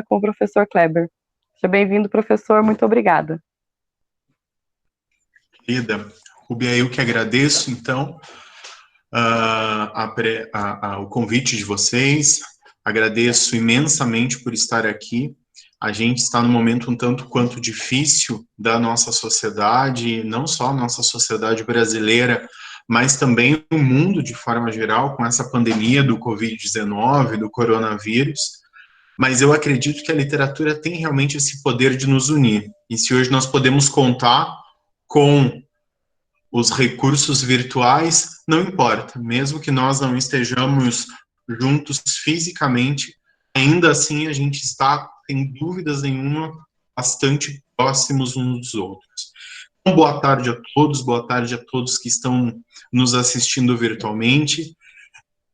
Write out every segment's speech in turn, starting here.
com o professor Kleber. Seja bem-vindo, professor, muito obrigada. Querida, Rubia, eu que agradeço, então, o convite de vocês, agradeço imensamente por estar aqui. A gente está num momento um tanto quanto difícil da nossa sociedade, não só a nossa sociedade brasileira, mas também o mundo de forma geral, com essa pandemia do Covid-19, do coronavírus. Mas eu acredito que a literatura tem realmente esse poder de nos unir. E se hoje nós podemos contar com os recursos virtuais, não importa, mesmo que nós não estejamos juntos fisicamente, ainda assim a gente está, sem dúvidas nenhuma, bastante próximos uns dos outros. Então, boa tarde a todos que estão nos assistindo virtualmente.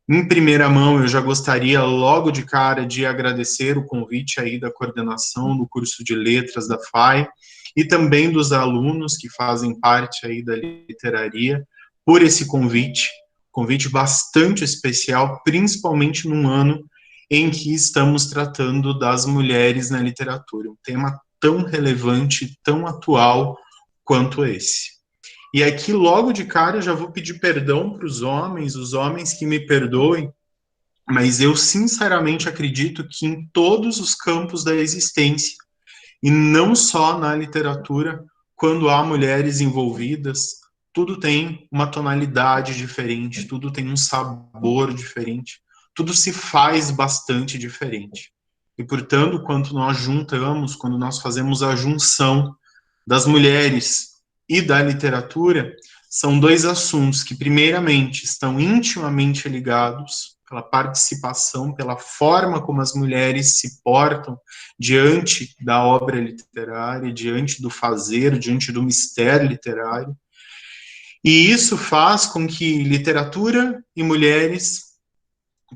Em primeira mão, eu já gostaria logo de cara de agradecer o convite aí da coordenação do curso de letras da FAI e também dos alunos que fazem parte aí da literaria por esse convite bastante especial, principalmente num ano em que estamos tratando das mulheres na literatura, um tema tão relevante, tão atual quanto esse. E aqui, logo de cara, eu já vou pedir perdão para os homens que me perdoem, mas eu sinceramente acredito que em todos os campos da existência, e não só na literatura, quando há mulheres envolvidas, tudo tem uma tonalidade diferente, tudo tem um sabor diferente, tudo se faz bastante diferente. E, portanto, quando nós fazemos a junção das mulheres e da literatura, são dois assuntos que, primeiramente, estão intimamente ligados pela participação, pela forma como as mulheres se portam diante da obra literária, diante do fazer, diante do mistério literário. E isso faz com que literatura e mulheres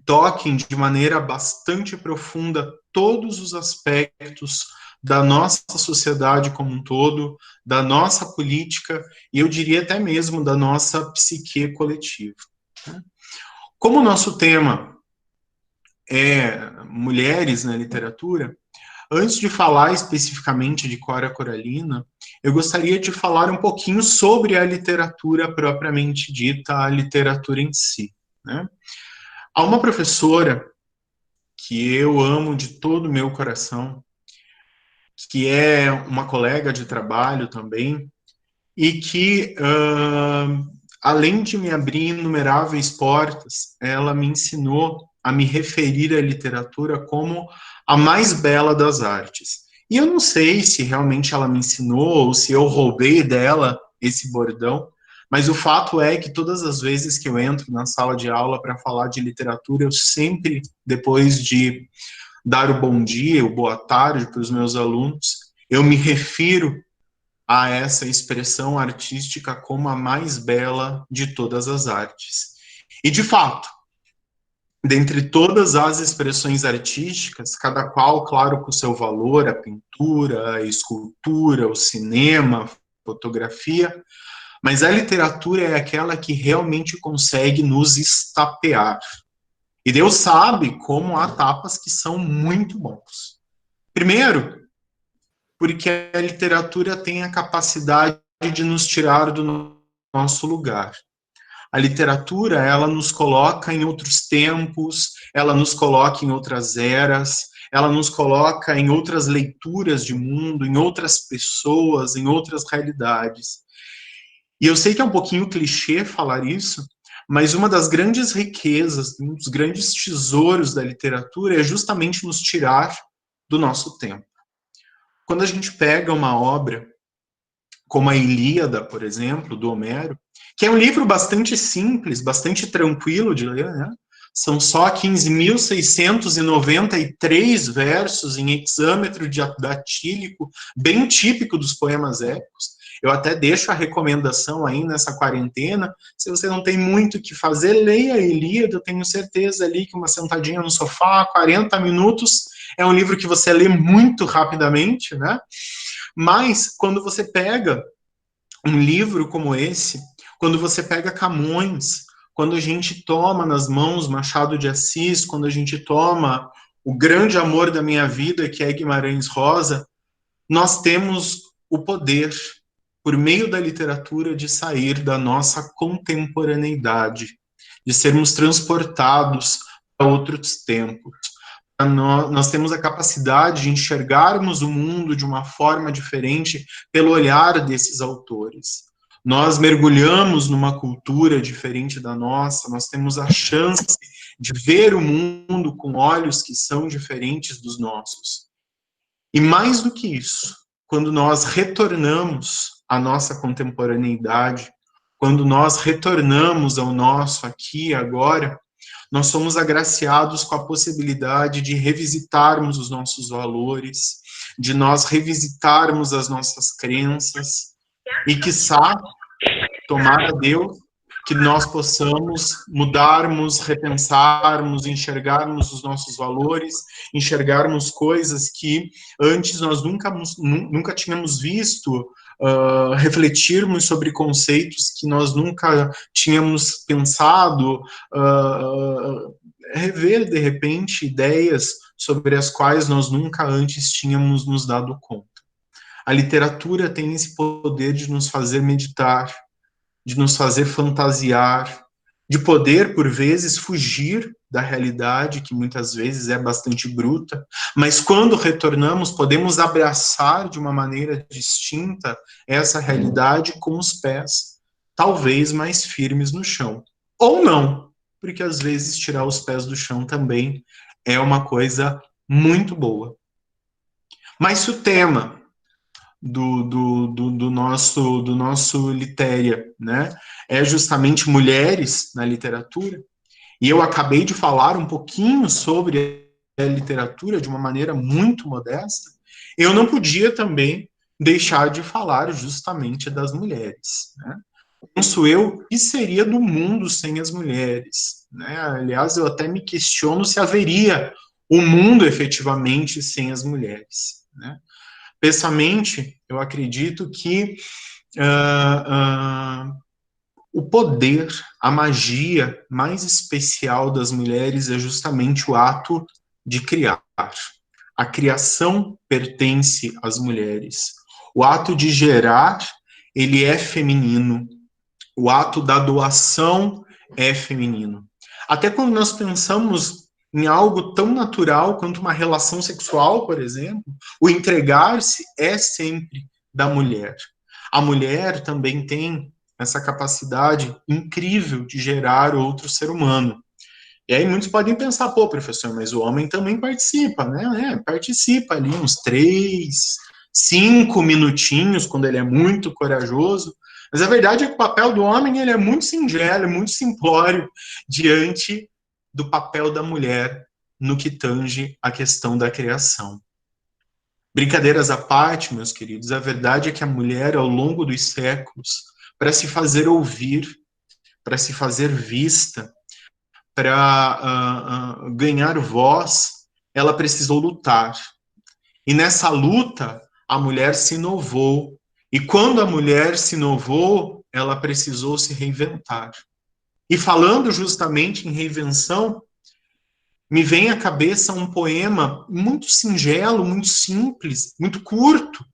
toquem de maneira bastante profunda todos os aspectos da nossa sociedade como um todo, da nossa política e eu diria até mesmo da nossa psique coletiva. Como o nosso tema é mulheres na literatura, antes de falar especificamente de Cora Coralina, eu gostaria de falar um pouquinho sobre a literatura propriamente dita, a literatura em si, né? Há uma professora que eu amo de todo o meu coração, que é uma colega de trabalho também, e que, além de me abrir inumeráveis portas, ela me ensinou a me referir à literatura como a mais bela das artes. E eu não sei se realmente ela me ensinou ou se eu roubei dela esse bordão, mas o fato é que todas as vezes que eu entro na sala de aula para falar de literatura, eu sempre, depois de dar o bom dia, o boa tarde para os meus alunos, eu me refiro a essa expressão artística como a mais bela de todas as artes. E, de fato, dentre todas as expressões artísticas, cada qual, claro, com o seu valor, a pintura, a escultura, o cinema, a fotografia, mas a literatura é aquela que realmente consegue nos estapear. E Deus sabe como há tapas que são muito bons. Primeiro, porque a literatura tem a capacidade de nos tirar do nosso lugar. A literatura, ela nos coloca em outros tempos, ela nos coloca em outras eras, ela nos coloca em outras leituras de mundo, em outras pessoas, em outras realidades. E eu sei que é um pouquinho clichê falar isso, mas uma das grandes riquezas, um dos grandes tesouros da literatura é justamente nos tirar do nosso tempo. Quando a gente pega uma obra como a Ilíada, por exemplo, do Homero, que é um livro bastante simples, bastante tranquilo de ler, né? São só 15.693 versos em hexâmetro datílico, bem típico dos poemas épicos. Eu até deixo a recomendação aí nessa quarentena, se você não tem muito o que fazer, leia a Ilíada, eu tenho certeza ali que uma sentadinha no sofá, 40 minutos, é um livro que você lê muito rapidamente, né? Mas, quando você pega um livro como esse, quando você pega Camões, quando a gente toma nas mãos Machado de Assis, quando a gente toma o grande amor da minha vida, que é Guimarães Rosa, nós temos o poder, por meio da literatura, de sair da nossa contemporaneidade, de sermos transportados para outros tempos. Nós temos a capacidade de enxergarmos o mundo de uma forma diferente pelo olhar desses autores. Nós mergulhamos numa cultura diferente da nossa, nós temos a chance de ver o mundo com olhos que são diferentes dos nossos. E mais do que isso, quando nós retornamos à nossa contemporaneidade, quando nós retornamos ao nosso aqui e agora, nós somos agraciados com a possibilidade de revisitarmos os nossos valores, de nós revisitarmos as nossas crenças e, quiçá, tomar a Deus, que nós possamos mudarmos, repensarmos, enxergarmos os nossos valores, enxergarmos coisas que antes nós nunca tínhamos visto, refletirmos sobre conceitos que nós nunca tínhamos pensado, rever, de repente, ideias sobre as quais nós nunca antes tínhamos nos dado conta. A literatura tem esse poder de nos fazer meditar, de nos fazer fantasiar, de poder, por vezes, fugir da realidade, que muitas vezes é bastante bruta, mas quando retornamos, podemos abraçar de uma maneira distinta essa realidade com os pés, talvez mais firmes no chão. Ou não, porque às vezes tirar os pés do chão também é uma coisa muito boa. Mas se o tema do nosso Litéria, né, é justamente mulheres na literatura, e eu acabei de falar um pouquinho sobre a literatura de uma maneira muito modesta, eu não podia também deixar de falar justamente das mulheres, né? Penso eu, que seria do mundo sem as mulheres, né? Aliás, eu até me questiono se haveria um mundo efetivamente sem as mulheres, né? Pessoalmente, eu acredito que o poder, a magia mais especial das mulheres é justamente o ato de criar. A criação pertence às mulheres. O ato de gerar, ele é feminino. O ato da doação é feminino. Até quando nós pensamos em algo tão natural quanto uma relação sexual, por exemplo, o entregar-se é sempre da mulher. A mulher também tem essa capacidade incrível de gerar outro ser humano. E aí muitos podem pensar, pô, professor, mas o homem também participa, né? Participa ali uns 3, 5 minutinhos, quando ele é muito corajoso. Mas a verdade é que o papel do homem ele é muito singelo, muito simplório, diante do papel da mulher no que tange a questão da criação. Brincadeiras à parte, meus queridos, a verdade é que a mulher, ao longo dos séculos, para se fazer ouvir, para se fazer vista, para ganhar voz, ela precisou lutar. E nessa luta, a mulher se inovou. E quando a mulher se inovou, ela precisou se reinventar. E falando justamente em reinvenção, me vem à cabeça um poema muito singelo, muito simples, muito curto,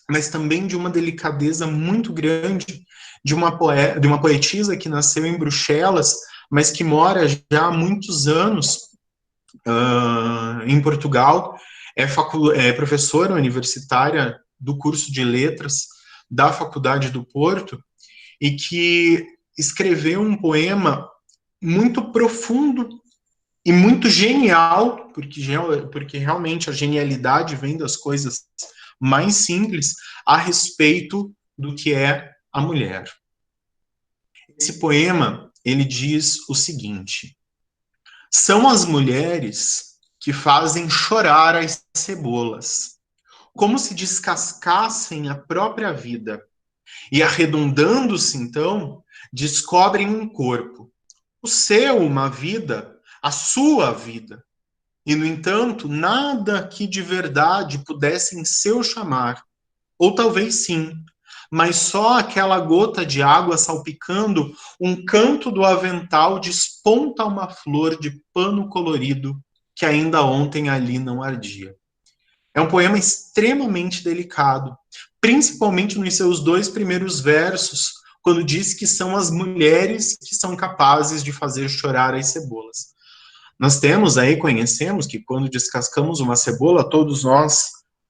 mas também de uma delicadeza muito grande, de uma poetisa que nasceu em Bruxelas, mas que mora já há muitos anos em Portugal, é professora universitária do curso de letras da Faculdade do Porto, e que escreveu um poema muito profundo e muito genial, porque realmente a genialidade vem das coisas mais simples, a respeito do que é a mulher. Esse poema, ele diz o seguinte: são as mulheres que fazem chorar as cebolas, como se descascassem a própria vida, e arredondando-se então, descobrem um corpo, o seu uma vida, a sua vida. E, no entanto, nada que de verdade pudesse em seu chamar, ou talvez sim, mas só aquela gota de água salpicando um canto do avental desponta uma flor de pano colorido, que ainda ontem ali não ardia. É um poema extremamente delicado, principalmente nos seus 2 primeiros versos, quando diz que são as mulheres que são capazes de fazer chorar as cebolas. Nós temos aí, conhecemos que quando descascamos uma cebola, todos nós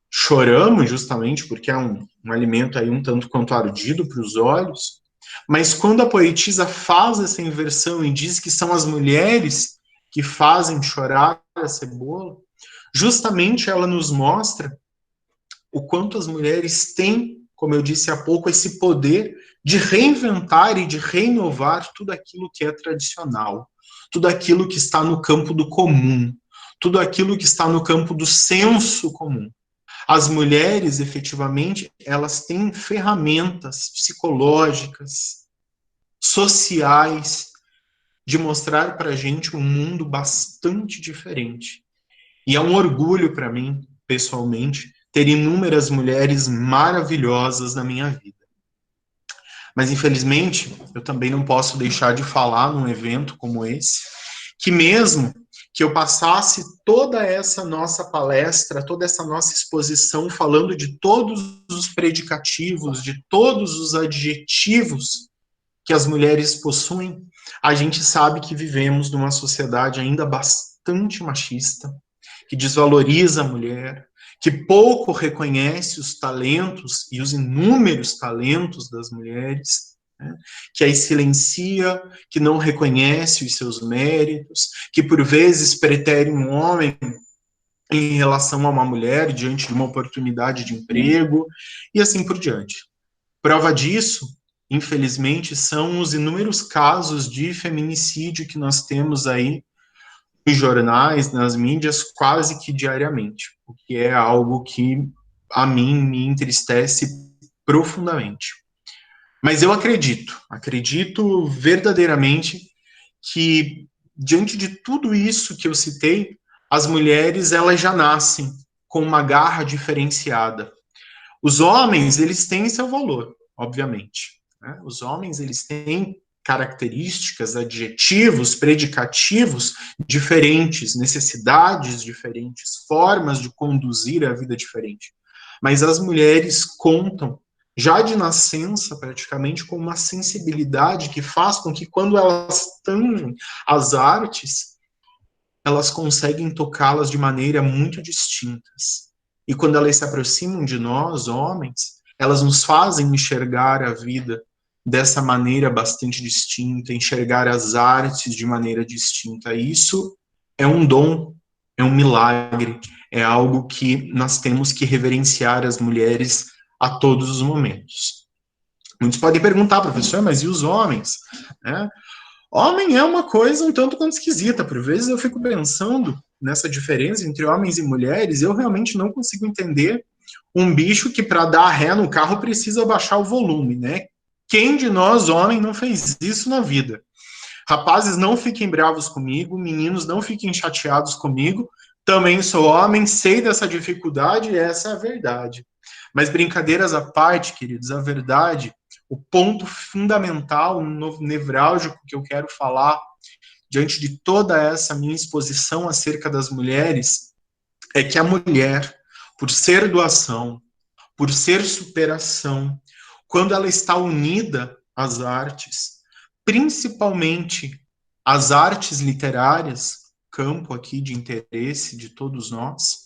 choramos justamente porque é um alimento aí um tanto quanto ardido para os olhos, mas quando a poetisa faz essa inversão e diz que são as mulheres que fazem chorar a cebola, justamente ela nos mostra o quanto as mulheres têm, como eu disse há pouco, esse poder de reinventar e de reinovar tudo aquilo que é tradicional, tudo aquilo que está no campo do comum, tudo aquilo que está no campo do senso comum. As mulheres, efetivamente, elas têm ferramentas psicológicas, sociais, de mostrar para a gente um mundo bastante diferente. E é um orgulho para mim, pessoalmente, ter inúmeras mulheres maravilhosas na minha vida. Mas, infelizmente, eu também não posso deixar de falar num evento como esse, que mesmo que eu passasse toda essa nossa palestra, toda essa nossa exposição falando de todos os predicativos, de todos os adjetivos que as mulheres possuem, a gente sabe que vivemos numa sociedade ainda bastante machista, que desvaloriza a mulher, que pouco reconhece os talentos e os inúmeros talentos das mulheres, né? Que as silencia, que não reconhece os seus méritos, que por vezes pretere um homem em relação a uma mulher diante de uma oportunidade de emprego e assim por diante. Prova disso, infelizmente, são os inúmeros casos de feminicídio que nós temos aí nos jornais, nas mídias, quase que diariamente, o que é algo que a mim me entristece profundamente. Mas eu acredito verdadeiramente que diante de tudo isso que eu citei, as mulheres elas já nascem com uma garra diferenciada. Os homens, eles têm seu valor, obviamente, né? Os homens, eles têm características, adjetivos, predicativos diferentes, necessidades diferentes, formas de conduzir a vida diferente. Mas as mulheres contam, já de nascença, praticamente, com uma sensibilidade que faz com que, quando elas tangem as artes, elas conseguem tocá-las de maneira muito distintas. E quando elas se aproximam de nós, homens, elas nos fazem enxergar a vida dessa maneira bastante distinta, enxergar as artes de maneira distinta. Isso é um dom, é um milagre, é algo que nós temos que reverenciar as mulheres a todos os momentos. Muitos podem perguntar, professor, mas e os homens? Né? Homem é uma coisa um tanto quanto esquisita. Por vezes eu fico pensando nessa diferença entre homens e mulheres, eu realmente não consigo entender um bicho que para dar ré no carro precisa baixar o volume, né? Quem de nós, homem, não fez isso na vida? Rapazes, não fiquem bravos comigo, meninos, não fiquem chateados comigo. Também sou homem, sei dessa dificuldade e essa é a verdade. Mas brincadeiras à parte, queridos, a verdade, o ponto fundamental, nevrálgico que eu quero falar diante de toda essa minha exposição acerca das mulheres é que a mulher, por ser doação, por ser superação, quando ela está unida às artes, principalmente as artes literárias, campo aqui de interesse de todos nós,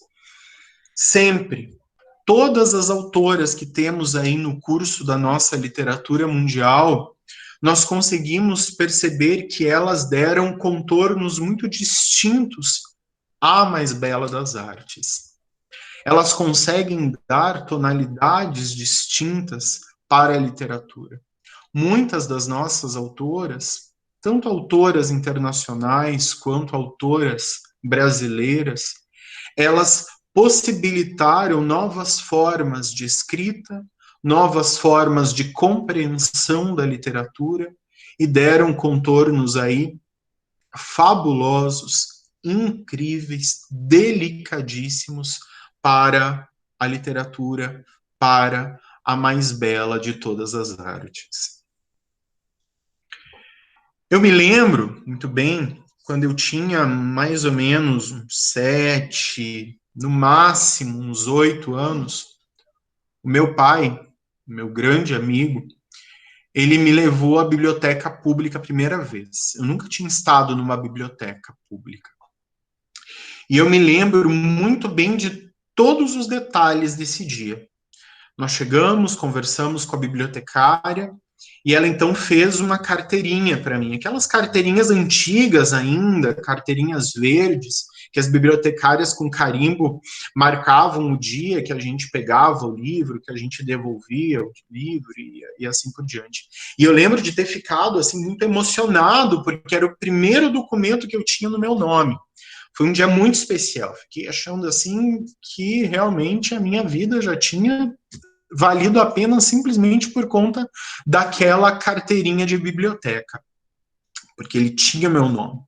sempre, todas as autoras que temos aí no curso da nossa literatura mundial, nós conseguimos perceber que elas deram contornos muito distintos à mais bela das artes. Elas conseguem dar tonalidades distintas para a literatura. Muitas das nossas autoras, tanto autoras internacionais quanto autoras brasileiras, elas possibilitaram novas formas de escrita, novas formas de compreensão da literatura e deram contornos aí fabulosos, incríveis, delicadíssimos para a literatura, para a mais bela de todas as artes. Eu me lembro muito bem quando eu tinha mais ou menos uns 7, no máximo uns 8 anos, o meu pai, meu grande amigo, ele me levou à biblioteca pública a primeira vez. Eu nunca tinha estado numa biblioteca pública. E eu me lembro muito bem de todos os detalhes desse dia. Nós chegamos, conversamos com a bibliotecária, e ela então fez uma carteirinha para mim, aquelas carteirinhas antigas ainda, carteirinhas verdes, que as bibliotecárias com carimbo marcavam o dia que a gente pegava o livro, que a gente devolvia o livro e assim por diante. E eu lembro de ter ficado assim muito emocionado, porque era o primeiro documento que eu tinha no meu nome. Foi um dia muito especial. Fiquei achando assim que realmente a minha vida já tinha valido a pena simplesmente por conta daquela carteirinha de biblioteca, porque ele tinha meu nome.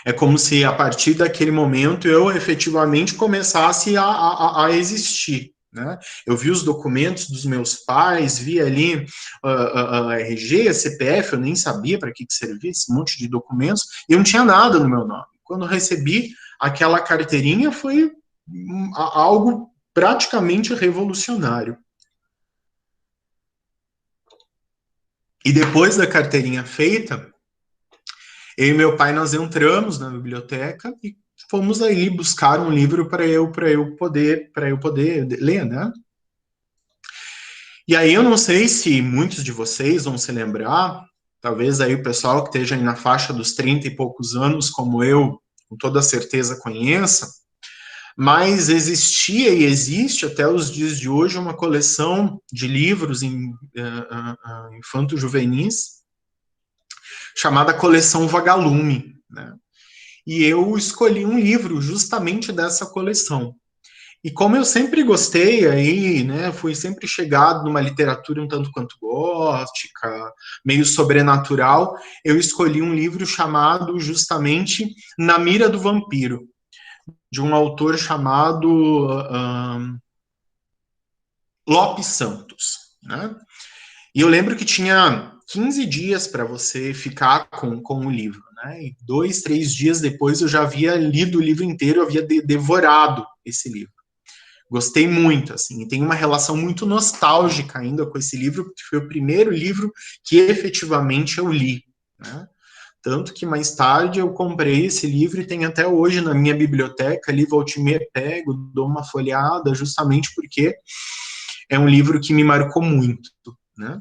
É como se a partir daquele momento eu efetivamente começasse a existir. Né? Eu vi os documentos dos meus pais, vi ali RG, CPF, eu nem sabia para que servia esse monte de documentos, e eu não tinha nada no meu nome. Quando eu recebi aquela carteirinha, foi algo praticamente revolucionário. E depois da carteirinha feita, eu e meu pai nós entramos na biblioteca e fomos aí buscar um livro para eu poder ler, né? E aí eu não sei se muitos de vocês vão se lembrar, talvez aí o pessoal que esteja aí na faixa dos 30 e poucos anos, como eu, com toda certeza conheça, mas existia e existe até os dias de hoje uma coleção de livros infanto-juvenis chamada Coleção Vagalume, né? E eu escolhi um livro justamente dessa coleção. E como eu sempre gostei aí, né, fui sempre chegado numa literatura um tanto quanto gótica, meio sobrenatural, eu escolhi um livro chamado justamente Na Mira do Vampiro, de um autor chamado Lopes Santos, né? E eu lembro que tinha 15 dias para você ficar com o livro, né? E 2, 3 dias depois eu já havia lido o livro inteiro, eu havia devorado esse livro. Gostei muito, assim, e tem uma relação muito nostálgica ainda com esse livro, porque foi o primeiro livro que efetivamente eu li, né? Tanto que mais tarde eu comprei esse livro e tem até hoje na minha biblioteca, ali volta e meia pego, dou uma folheada, justamente porque é um livro que me marcou muito, né?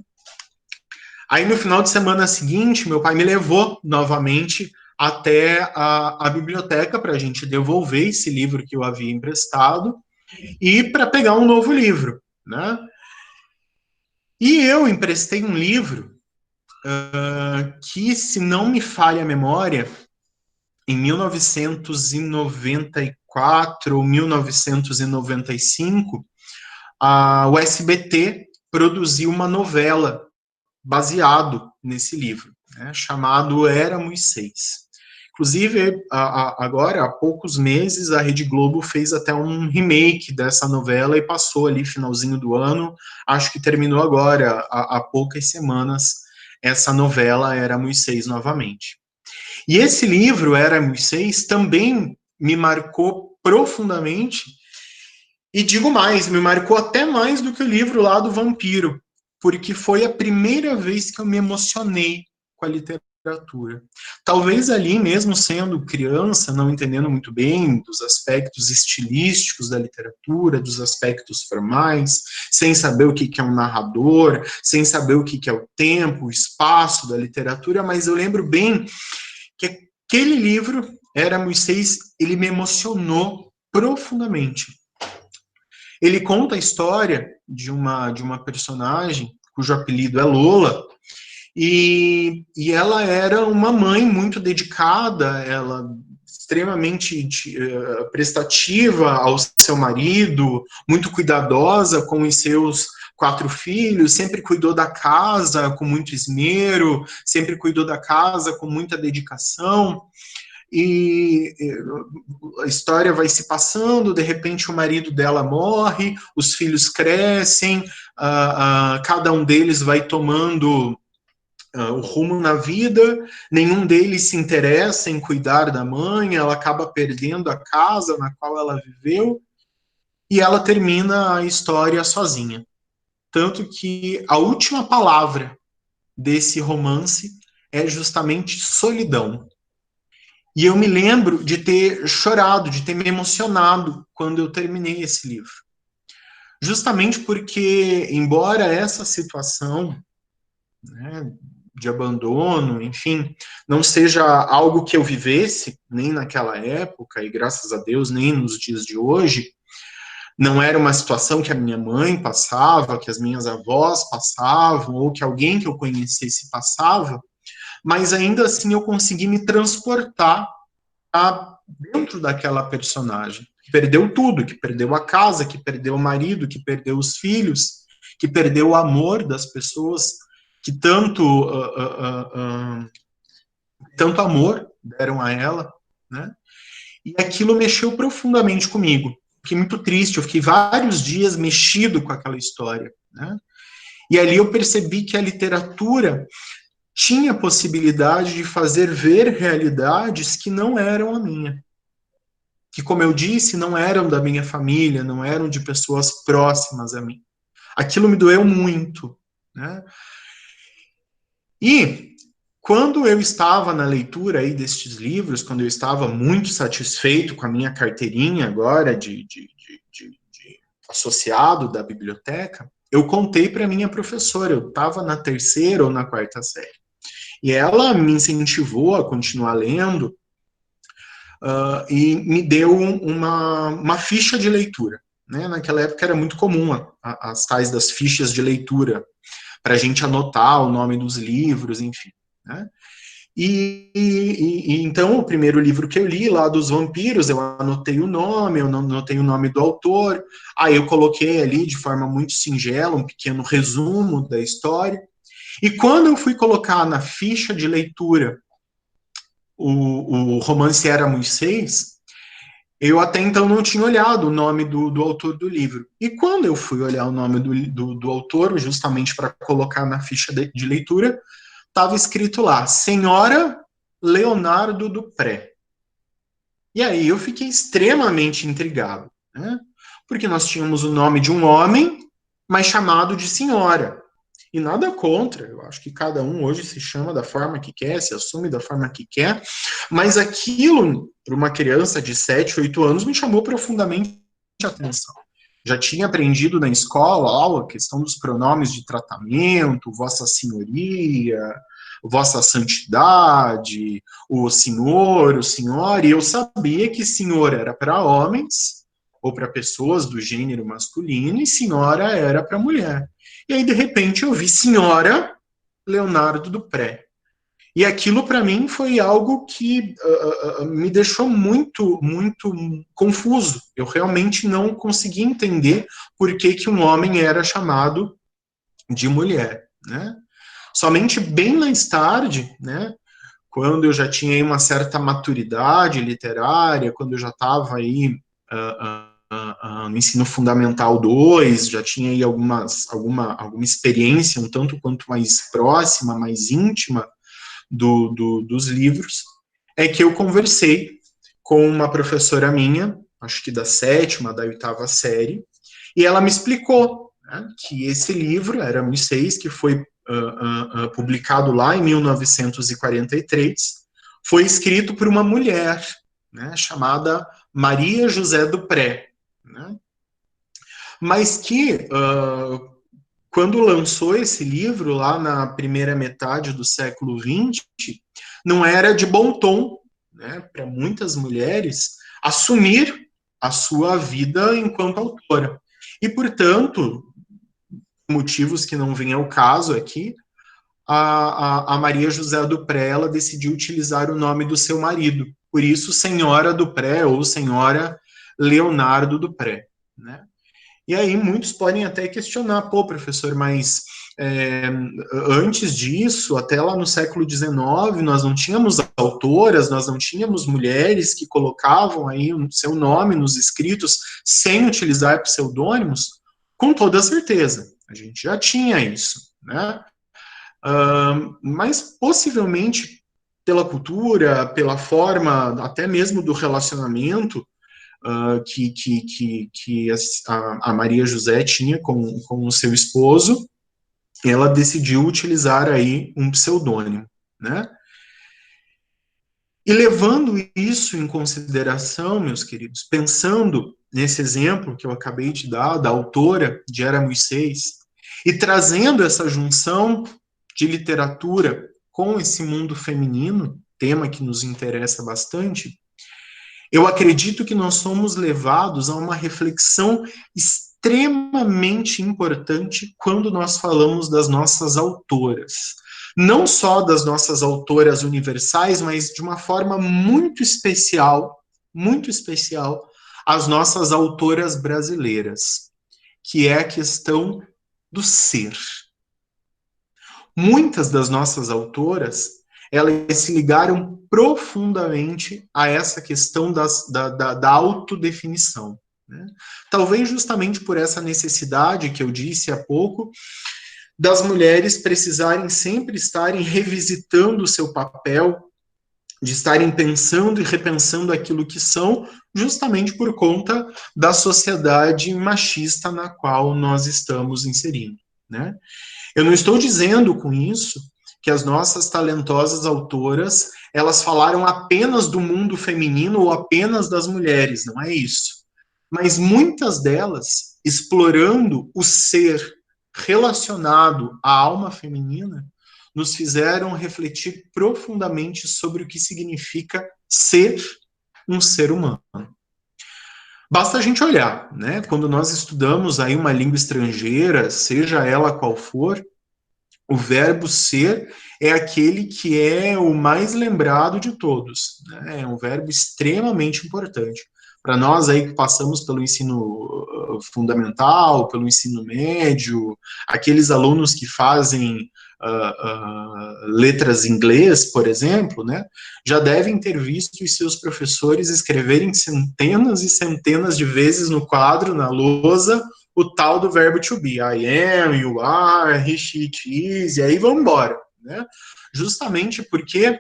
Aí no final de semana seguinte, meu pai me levou novamente até a biblioteca para a gente devolver esse livro que eu havia emprestado e para pegar um novo livro, né? E eu emprestei um livro que, se não me falha a memória, em 1994 ou 1995, o SBT produziu uma novela baseado nesse livro, né, chamado Éramos Seis. Inclusive, agora, há poucos meses, a Rede Globo fez até um remake dessa novela e passou ali, finalzinho do ano, acho que terminou agora, há poucas semanas, essa novela Éramos Seis novamente. E esse livro, Éramos Seis, também me marcou profundamente, e digo mais, me marcou até mais do que o livro lá do Vampiro, porque foi a primeira vez que eu me emocionei com a literatura. Talvez ali, mesmo sendo criança, não entendendo muito bem dos aspectos estilísticos da literatura, dos aspectos formais, sem saber o que é um narrador, sem saber o que é o tempo, o espaço da literatura, mas eu lembro bem que aquele livro, Éramos Seis, ele me emocionou profundamente. Ele conta a história de uma personagem cujo apelido é Lola, e ela era uma mãe muito dedicada, ela extremamente prestativa ao seu marido, muito cuidadosa com os seus 4 filhos, sempre cuidou da casa com muito esmero, sempre cuidou da casa com muita dedicação. E a história vai se passando, de repente o marido dela morre, os filhos crescem, cada um deles vai tomando o rumo na vida, nenhum deles se interessa em cuidar da mãe, ela acaba perdendo a casa na qual ela viveu, e ela termina a história sozinha. Tanto que a última palavra desse romance é justamente solidão. E eu me lembro de ter chorado, de ter me emocionado quando eu terminei esse livro. Justamente porque, embora essa situação, né, de abandono, enfim, não seja algo que eu vivesse, nem naquela época, e graças a Deus, nem nos dias de hoje, não era uma situação que a minha mãe passava, que as minhas avós passavam, ou que alguém que eu conhecesse passava, mas ainda assim eu consegui me transportar dentro daquela personagem, que perdeu tudo, que perdeu a casa, que perdeu o marido, que perdeu os filhos, que perdeu o amor das pessoas que tanto amor deram a ela, né? E aquilo mexeu profundamente comigo. Fiquei muito triste, eu fiquei vários dias mexido com aquela história, né? E ali eu percebi que a literatura tinha possibilidade de fazer ver realidades que não eram a minha. Que, como eu disse, não eram da minha família, não eram de pessoas próximas a mim. Aquilo me doeu muito, né? E quando eu estava na leitura aí destes livros, quando eu estava muito satisfeito com a minha carteirinha agora de associado da biblioteca, eu contei para minha professora, eu estava na terceira ou na quarta série. E ela me incentivou a continuar lendo e me deu uma ficha de leitura. Né? Naquela época era muito comum as tais das fichas de leitura, para a gente anotar o nome dos livros, enfim. Né? Então, o primeiro livro que eu li, lá dos vampiros, eu anotei o nome, eu não anotei o nome do autor, aí eu coloquei ali de forma muito singela um pequeno resumo da história, e quando eu fui colocar na ficha de leitura o romance Era Moisés, eu até então não tinha olhado o nome do autor do livro. E quando eu fui olhar o nome do autor, justamente para colocar na ficha de leitura, estava escrito lá, Senhora Leonardo Dupré. E aí eu fiquei extremamente intrigado, né? Porque nós tínhamos o nome de um homem, mas chamado de senhora. E nada contra, eu acho que cada um hoje se chama da forma que quer, se assume da forma que quer, mas aquilo, para uma criança de 7, 8 anos, me chamou profundamente a atenção. Já tinha aprendido na escola aula, a questão dos pronomes de tratamento, Vossa Senhoria, Vossa Santidade, o Senhor, o Senhor, e eu sabia que Senhor era para homens, ou para pessoas do gênero masculino, e Senhora era para mulher. E aí, de repente, eu vi Senhora Leonardo Dupré. E aquilo, para mim, foi algo que me deixou muito, muito confuso. Eu realmente não consegui entender por que um homem era chamado de mulher, né? Somente bem mais tarde, né, quando eu já tinha aí uma certa maturidade literária, quando eu já estava aí no ensino fundamental 2, já tinha aí alguma experiência um tanto quanto mais próxima, mais íntima dos livros, é que eu conversei com uma professora minha, acho que da 7ª, da 8ª série, e ela me explicou, né, que esse livro, Era Moisés, que foi publicado lá em 1943, foi escrito por uma mulher, né, chamada Maria José Dupré, né, mas que, quando lançou esse livro, lá na primeira metade do século XX, não era de bom tom, né, para muitas mulheres assumir a sua vida enquanto autora. E, portanto, motivos que não vêm ao caso aqui, a Maria José Dupré, ela decidiu utilizar o nome do seu marido. Por isso, Senhora Dupré ou Senhora Leonardo Dupré, né? E aí muitos podem até questionar, pô, professor, mas antes disso, até lá no século XIX, nós não tínhamos autoras, nós não tínhamos mulheres que colocavam aí o seu nome nos escritos sem utilizar pseudônimos? Com toda certeza, a gente já tinha isso, né? mas possivelmente pela cultura, pela forma até mesmo do relacionamento que a Maria José tinha com o seu esposo, ela decidiu utilizar aí um pseudônimo, né? E levando isso em consideração, meus queridos, pensando nesse exemplo que eu acabei de dar, da autora de Éramos Seis, e trazendo essa junção de literatura com esse mundo feminino, tema que nos interessa bastante, eu acredito que nós somos levados a uma reflexão extremamente importante quando nós falamos das nossas autoras. Não só das nossas autoras universais, mas de uma forma muito especial, as nossas autoras brasileiras, que é a questão do ser. Muitas das nossas autoras, elas se ligaram profundamente a essa questão da autodefinição. Né? Talvez justamente por essa necessidade que eu disse há pouco, das mulheres precisarem sempre estarem revisitando o seu papel, de estarem pensando e repensando aquilo que são, justamente por conta da sociedade machista na qual nós estamos inserindo. Né? Eu não estou dizendo com isso que as nossas talentosas autoras, elas falaram apenas do mundo feminino ou apenas das mulheres, não é isso. Mas muitas delas, explorando o ser relacionado à alma feminina, nos fizeram refletir profundamente sobre o que significa ser um ser humano. Basta a gente olhar, né? Quando nós estudamos aí uma língua estrangeira, seja ela qual for, o verbo ser é aquele que é o mais lembrado de todos, né? É um verbo extremamente importante. Para nós aí que passamos pelo ensino fundamental, pelo ensino médio, aqueles alunos que fazem letras em inglês, por exemplo, né, já devem ter visto os seus professores escreverem centenas e centenas de vezes no quadro, na lousa, o tal do verbo to be. I am, you are, he, she, it is, e aí vamos embora. Né? Justamente porque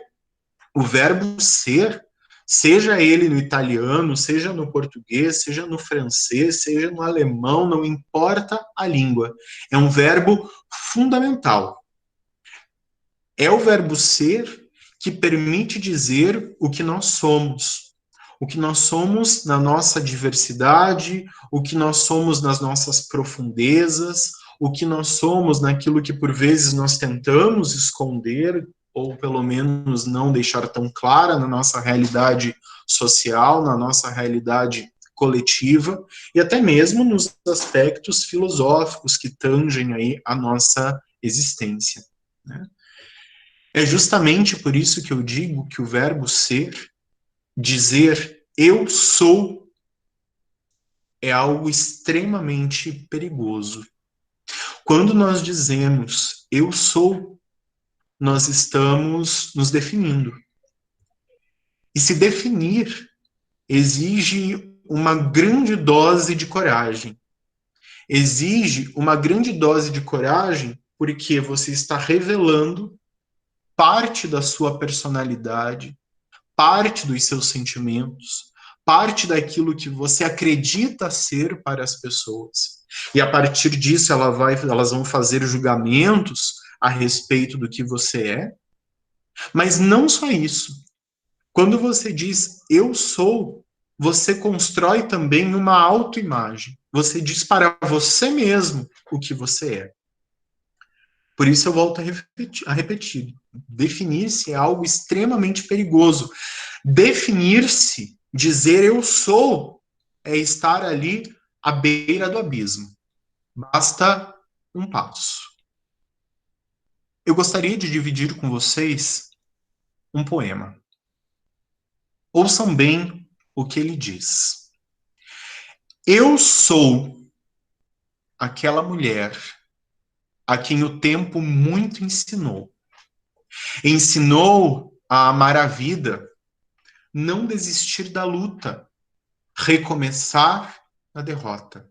o verbo ser, seja ele no italiano, seja no português, seja no francês, seja no alemão, não importa a língua. É um verbo fundamental. É o verbo ser que permite dizer o que nós somos. O que nós somos na nossa diversidade, o que nós somos nas nossas profundezas, o que nós somos naquilo que por vezes nós tentamos esconder, ou pelo menos não deixar tão clara na nossa realidade social, na nossa realidade coletiva, e até mesmo nos aspectos filosóficos que tangem aí a nossa existência. Né? É justamente por isso que eu digo que o verbo ser, dizer eu sou, é algo extremamente perigoso. Quando nós dizemos eu sou, nós estamos nos definindo. E se definir exige uma grande dose de coragem. Exige uma grande dose de coragem porque você está revelando parte da sua personalidade, parte dos seus sentimentos, parte daquilo que você acredita ser para as pessoas. E a partir disso elas vão fazer julgamentos a respeito do que você é. Mas não só isso. Quando você diz eu sou, você constrói também uma autoimagem. Você diz para você mesmo o que você é. Por isso eu volto a repetir. Definir-se é algo extremamente perigoso. Definir-se, dizer eu sou, é estar ali à beira do abismo. Basta um passo. Eu gostaria de dividir com vocês um poema. Ouçam bem o que ele diz. Eu sou aquela mulher a quem o tempo muito ensinou. Ensinou a amar a vida, não desistir da luta, recomeçar a derrota.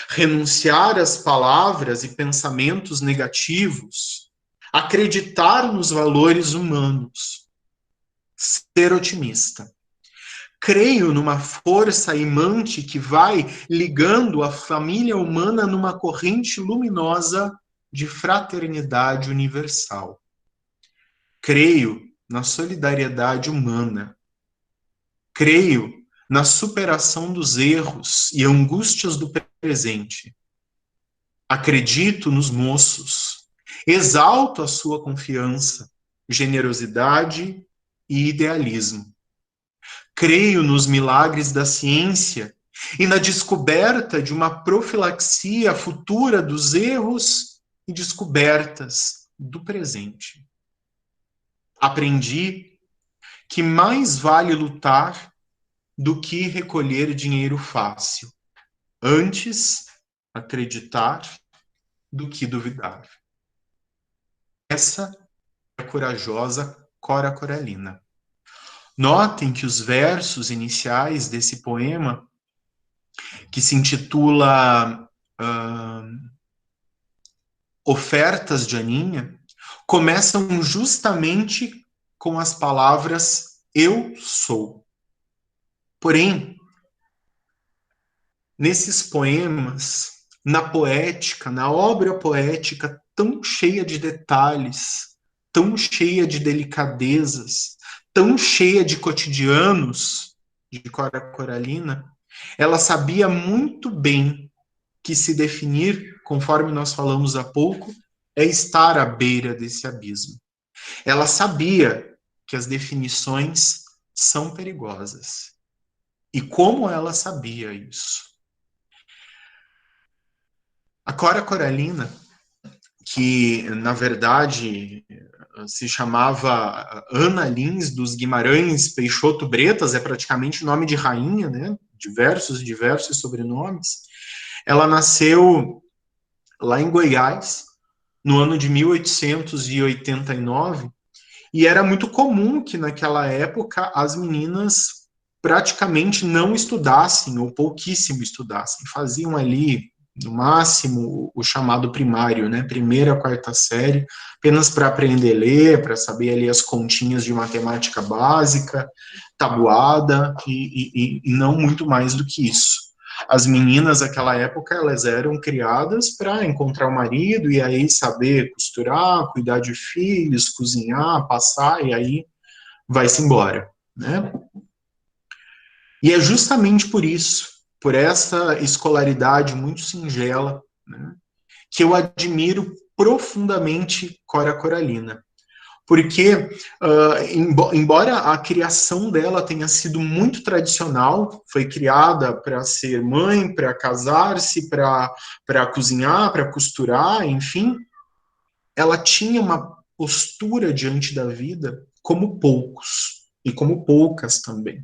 Renunciar às palavras e pensamentos negativos, acreditar nos valores humanos, ser otimista. Creio numa força imante que vai ligando a família humana numa corrente luminosa de fraternidade universal. Creio na solidariedade humana. Creio na superação dos erros e angústias do presente. Acredito nos moços. Exalto a sua confiança, generosidade e idealismo. Creio nos milagres da ciência e na descoberta de uma profilaxia futura dos erros e descobertas do presente. Aprendi que mais vale lutar do que recolher dinheiro fácil. Antes, acreditar do que duvidar. Essa é a corajosa Cora Coralina. Notem que os versos iniciais desse poema, que se intitula Ofertas de Aninha, começam justamente com as palavras eu sou. Porém, nesses poemas, na poética, na obra poética tão cheia de detalhes, tão cheia de delicadezas, tão cheia de cotidianos de Cora Coralina, ela sabia muito bem que se definir, conforme nós falamos há pouco, é estar à beira desse abismo. Ela sabia que as definições são perigosas. E como ela sabia isso? A Cora Coralina, que na verdade se chamava Ana Lins dos Guimarães Peixoto Bretas, é praticamente nome de rainha, né? Diversos sobrenomes. Ela nasceu lá em Goiás, no ano de 1889, e era muito comum que naquela época as meninas praticamente não estudassem, ou pouquíssimo estudassem, faziam ali no máximo o chamado primário, né, primeira a quarta série, apenas para aprender a ler, para saber ali as continhas de matemática básica, tabuada, e não muito mais do que isso. As meninas naquela época, elas eram criadas para encontrar o marido, e aí saber costurar, cuidar de filhos, cozinhar, passar, e aí vai-se embora, né? E é justamente por isso, por essa escolaridade muito singela, né, que eu admiro profundamente Cora Coralina. Porque, embora a criação dela tenha sido muito tradicional, foi criada para ser mãe, para casar-se, para cozinhar, para costurar, enfim, ela tinha uma postura diante da vida como poucos, e como poucas também.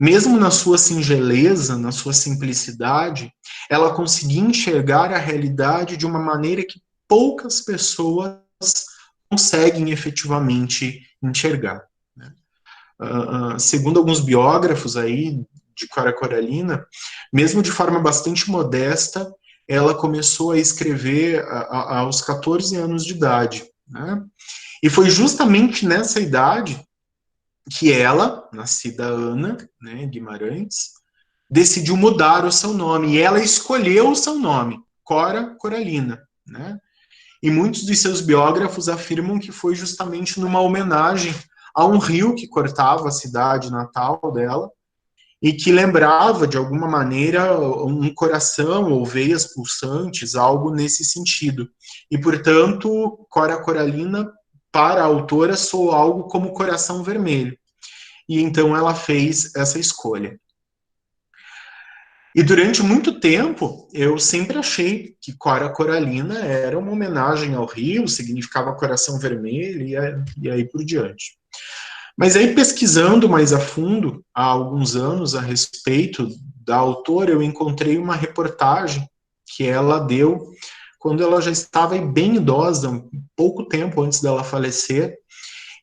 Mesmo na sua singeleza, na sua simplicidade, ela conseguia enxergar a realidade de uma maneira que poucas pessoas conseguem efetivamente enxergar. Né? Segundo alguns biógrafos aí de Cora Coralina, mesmo de forma bastante modesta, ela começou a escrever aos 14 anos de idade. Né? E foi justamente nessa idade que ela, nascida Ana, né, Guimarães, decidiu mudar o seu nome, e ela escolheu o seu nome, Cora Coralina, né? E muitos de seus biógrafos afirmam que foi justamente numa homenagem a um rio que cortava a cidade natal dela, e que lembrava, de alguma maneira, um coração ou veias pulsantes, algo nesse sentido. E, portanto, Cora Coralina, para a autora, soou algo como coração vermelho. E então ela fez essa escolha. E durante muito tempo, eu sempre achei que Cora Coralina era uma homenagem ao rio, significava coração vermelho e aí por diante. Mas aí, pesquisando mais a fundo, há alguns anos, a respeito da autora, eu encontrei uma reportagem que ela deu quando ela já estava bem idosa, um pouco tempo antes dela falecer,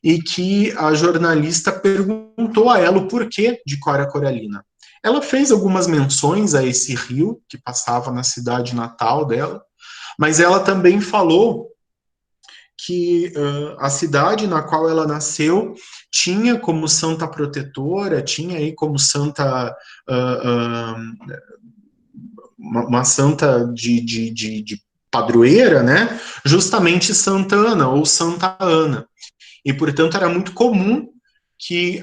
e que a jornalista perguntou a ela o porquê de Cora Coralina. Ela fez algumas menções a esse rio que passava na cidade natal dela, mas ela também falou que a cidade na qual ela nasceu tinha como santa protetora, tinha aí como santa, uma santa de padroeira, né? Justamente Santa Ana ou Santa Ana. E, portanto, era muito comum que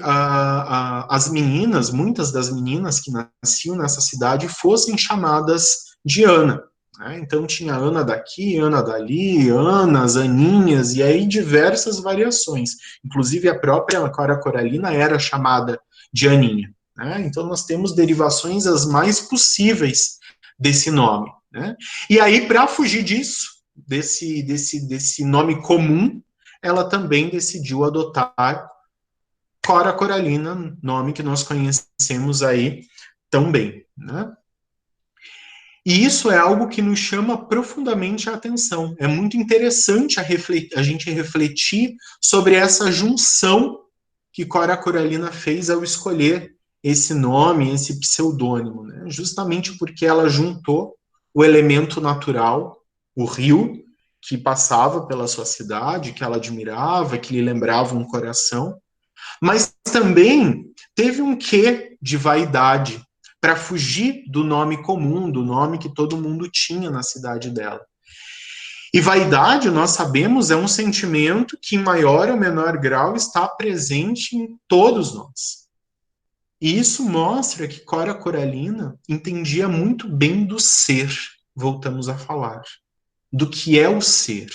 as meninas, muitas das meninas que nasciam nessa cidade, fossem chamadas de Ana. Né? Então, tinha Ana daqui, Ana dali, Anas, Aninhas, e aí diversas variações. Inclusive, a própria Cora Coralina era chamada de Aninha. Né? Então, nós temos derivações as mais possíveis desse nome. Né? E aí, para fugir disso, desse nome comum, ela também decidiu adotar Cora Coralina, nome que nós conhecemos aí tão bem. Né? E isso é algo que nos chama profundamente a atenção. É muito interessante a gente refletir sobre essa junção que Cora Coralina fez ao escolher esse nome, esse pseudônimo, né? Justamente porque ela juntou o elemento natural, o rio, que passava pela sua cidade, que ela admirava, que lhe lembrava um coração, mas também teve um quê de vaidade para fugir do nome comum, do nome que todo mundo tinha na cidade dela. E vaidade, nós sabemos, é um sentimento que, em maior ou menor grau, está presente em todos nós. E isso mostra que Cora Coralina entendia muito bem do ser, voltamos a falar, do que é o ser.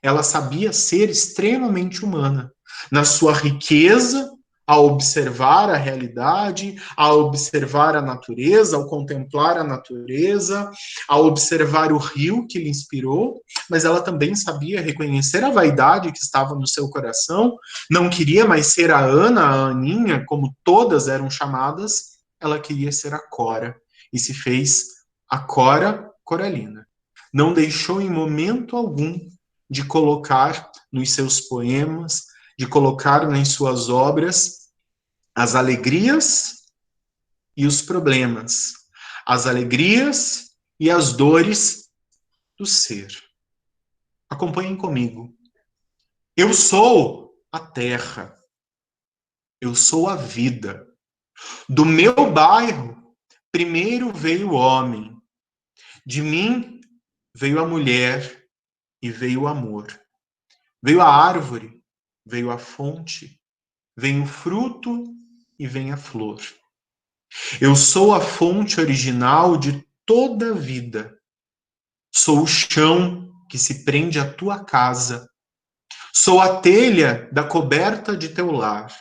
Ela sabia ser extremamente humana, na sua riqueza, ao observar a realidade, ao observar a natureza, ao contemplar a natureza, ao observar o rio que lhe inspirou, mas ela também sabia reconhecer a vaidade que estava no seu coração, não queria mais ser a Ana, a Aninha, como todas eram chamadas, ela queria ser a Cora, e se fez a Cora Coralina. Não deixou em momento algum de colocar nos seus poemas, de colocar nas suas obras as alegrias e os problemas, as alegrias e as dores do ser. Acompanhem comigo. Eu sou a terra, eu sou a vida. Do meu bairro, primeiro veio o homem, de mim veio a mulher e veio o amor. Veio a árvore, veio a fonte, vem o fruto e vem a flor. Eu sou a fonte original de toda a vida. Sou o chão que se prende à tua casa. Sou a telha da coberta de teu lar,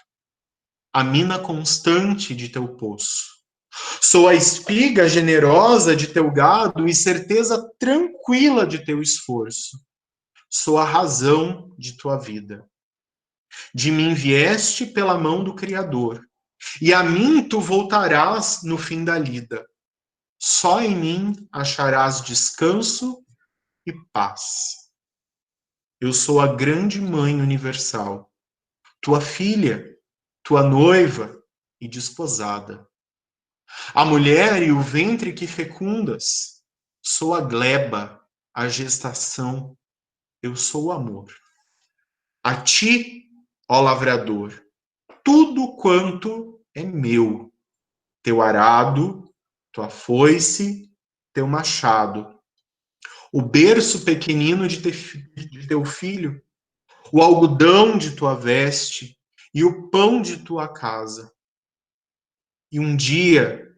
a mina constante de teu poço. Sou a espiga generosa de teu gado e certeza tranquila de teu esforço. Sou a razão de tua vida. De mim vieste pela mão do Criador, e a mim tu voltarás no fim da lida. Só em mim acharás descanso e paz. Eu sou a grande mãe universal, tua filha, tua noiva e desposada. A mulher e o ventre que fecundas, sou a gleba, a gestação, eu sou o amor. A ti, ó lavrador, tudo quanto é meu, teu arado, tua foice, teu machado, o berço pequenino de teu filho, o algodão de tua veste e o pão de tua casa. E um dia,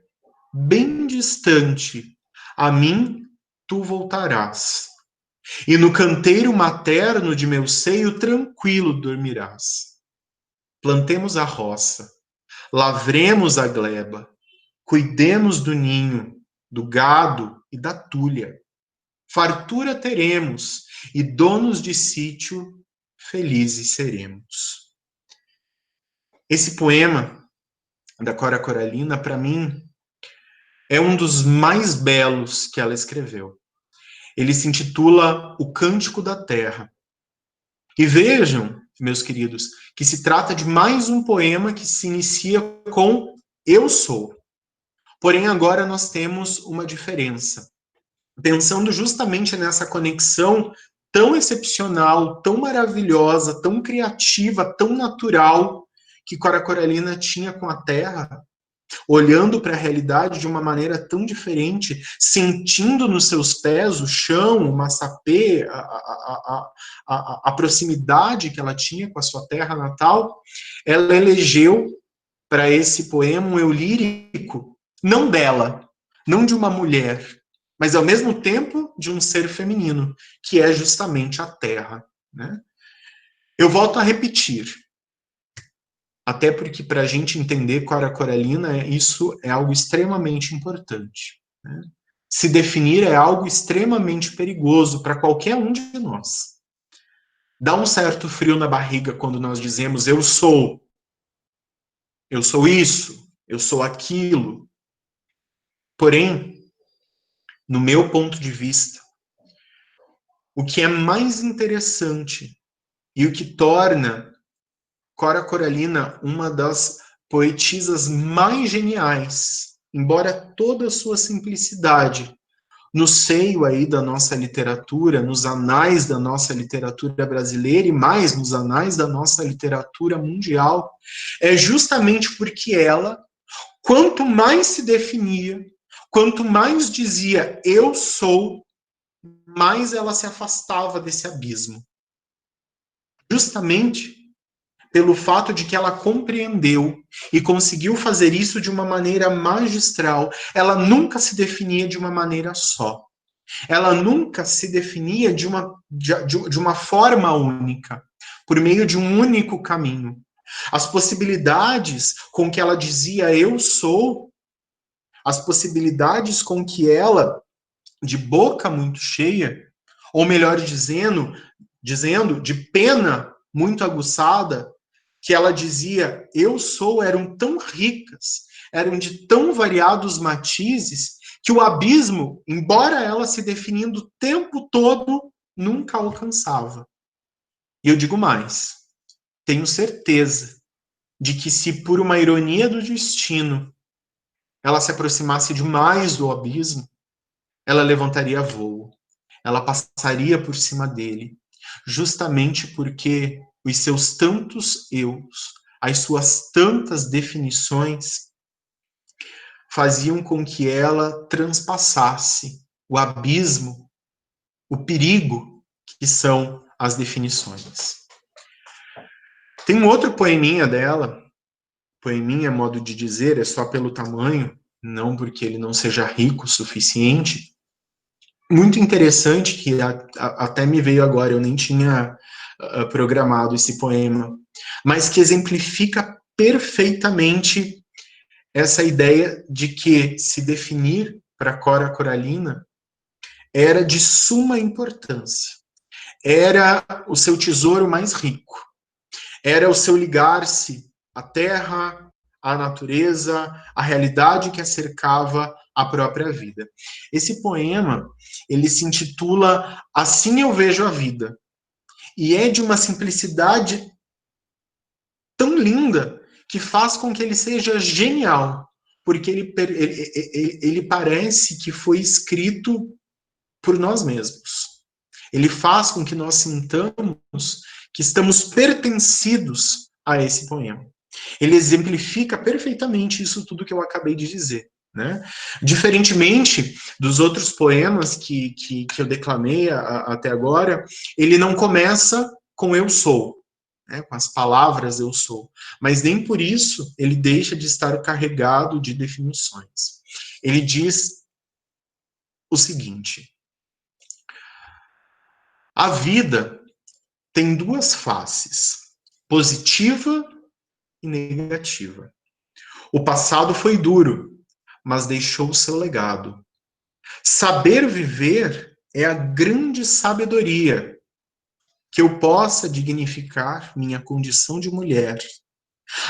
bem distante, a mim tu voltarás, e no canteiro materno de meu seio tranquilo dormirás. Plantemos a roça, lavremos a gleba, cuidemos do ninho, do gado e da tulha. Fartura teremos e donos de sítio felizes seremos. Esse poema da Cora Coralina, para mim, é um dos mais belos que ela escreveu. Ele se intitula O Cântico da Terra. E vejam, meus queridos, que se trata de mais um poema que se inicia com Eu sou. Porém, agora nós temos uma diferença. Pensando justamente nessa conexão tão excepcional, tão maravilhosa, tão criativa, tão natural que Cora Coralina tinha com a Terra, olhando para a realidade de uma maneira tão diferente, sentindo nos seus pés o chão, o massapê, a proximidade que ela tinha com a sua terra natal, ela elegeu para esse poema um eu lírico, não dela, não de uma mulher, mas ao mesmo tempo de um ser feminino, que é justamente a terra. Né? Eu volto a repetir, até porque para a gente entender Cora Coralina, isso é algo extremamente importante. Né? Se definir é algo extremamente perigoso para qualquer um de nós. Dá um certo frio na barriga quando nós dizemos eu sou isso, eu sou aquilo. Porém, no meu ponto de vista, o que é mais interessante e o que torna Cora Coralina uma das poetisas mais geniais, embora toda a sua simplicidade, no seio aí da nossa literatura, nos anais da nossa literatura brasileira e mais nos anais da nossa literatura mundial, é justamente porque ela, quanto mais se definia, quanto mais dizia eu sou, mais ela se afastava desse abismo. Justamente pelo fato de que ela compreendeu e conseguiu fazer isso de uma maneira magistral. Ela nunca se definia de uma maneira só. Ela nunca se definia de uma forma única, por meio de um único caminho. As possibilidades com que ela dizia eu sou, as possibilidades com que ela, de boca muito cheia, ou melhor dizendo, de pena muito aguçada, que ela dizia eu sou, eram tão ricas, eram de tão variados matizes, que o abismo, embora ela se definindo o tempo todo, nunca alcançava. E eu digo mais, tenho certeza de que se por uma ironia do destino ela se aproximasse demais do abismo, ela levantaria voo, ela passaria por cima dele, justamente porque os seus tantos eus, as suas tantas definições, faziam com que ela transpassasse o abismo, o perigo que são as definições. Tem um outro poeminha dela, poeminha, modo de dizer, é só pelo tamanho, não porque ele não seja rico o suficiente, muito interessante, que até me veio agora, eu nem tinha programado esse poema, mas que exemplifica perfeitamente essa ideia de que se definir para Cora Coralina era de suma importância. Era o seu tesouro mais rico. Era o seu ligar-se à terra, à natureza, à realidade que a cercava, a própria vida. Esse poema, ele se intitula Assim Eu Vejo a Vida. E é de uma simplicidade tão linda que faz com que ele seja genial, porque ele parece que foi escrito por nós mesmos. Ele faz com que nós sintamos que estamos pertencidos a esse poema. Ele exemplifica perfeitamente isso tudo que eu acabei de dizer. Né? Diferentemente dos outros poemas que eu declamei até agora, ele não começa com eu sou, né? Com as palavras eu sou, mas nem por isso ele deixa de estar carregado de definições. Ele diz o seguinte: a vida tem duas faces, positiva e negativa. O passado foi duro, mas deixou o seu legado. Saber viver é a grande sabedoria, que eu possa dignificar minha condição de mulher,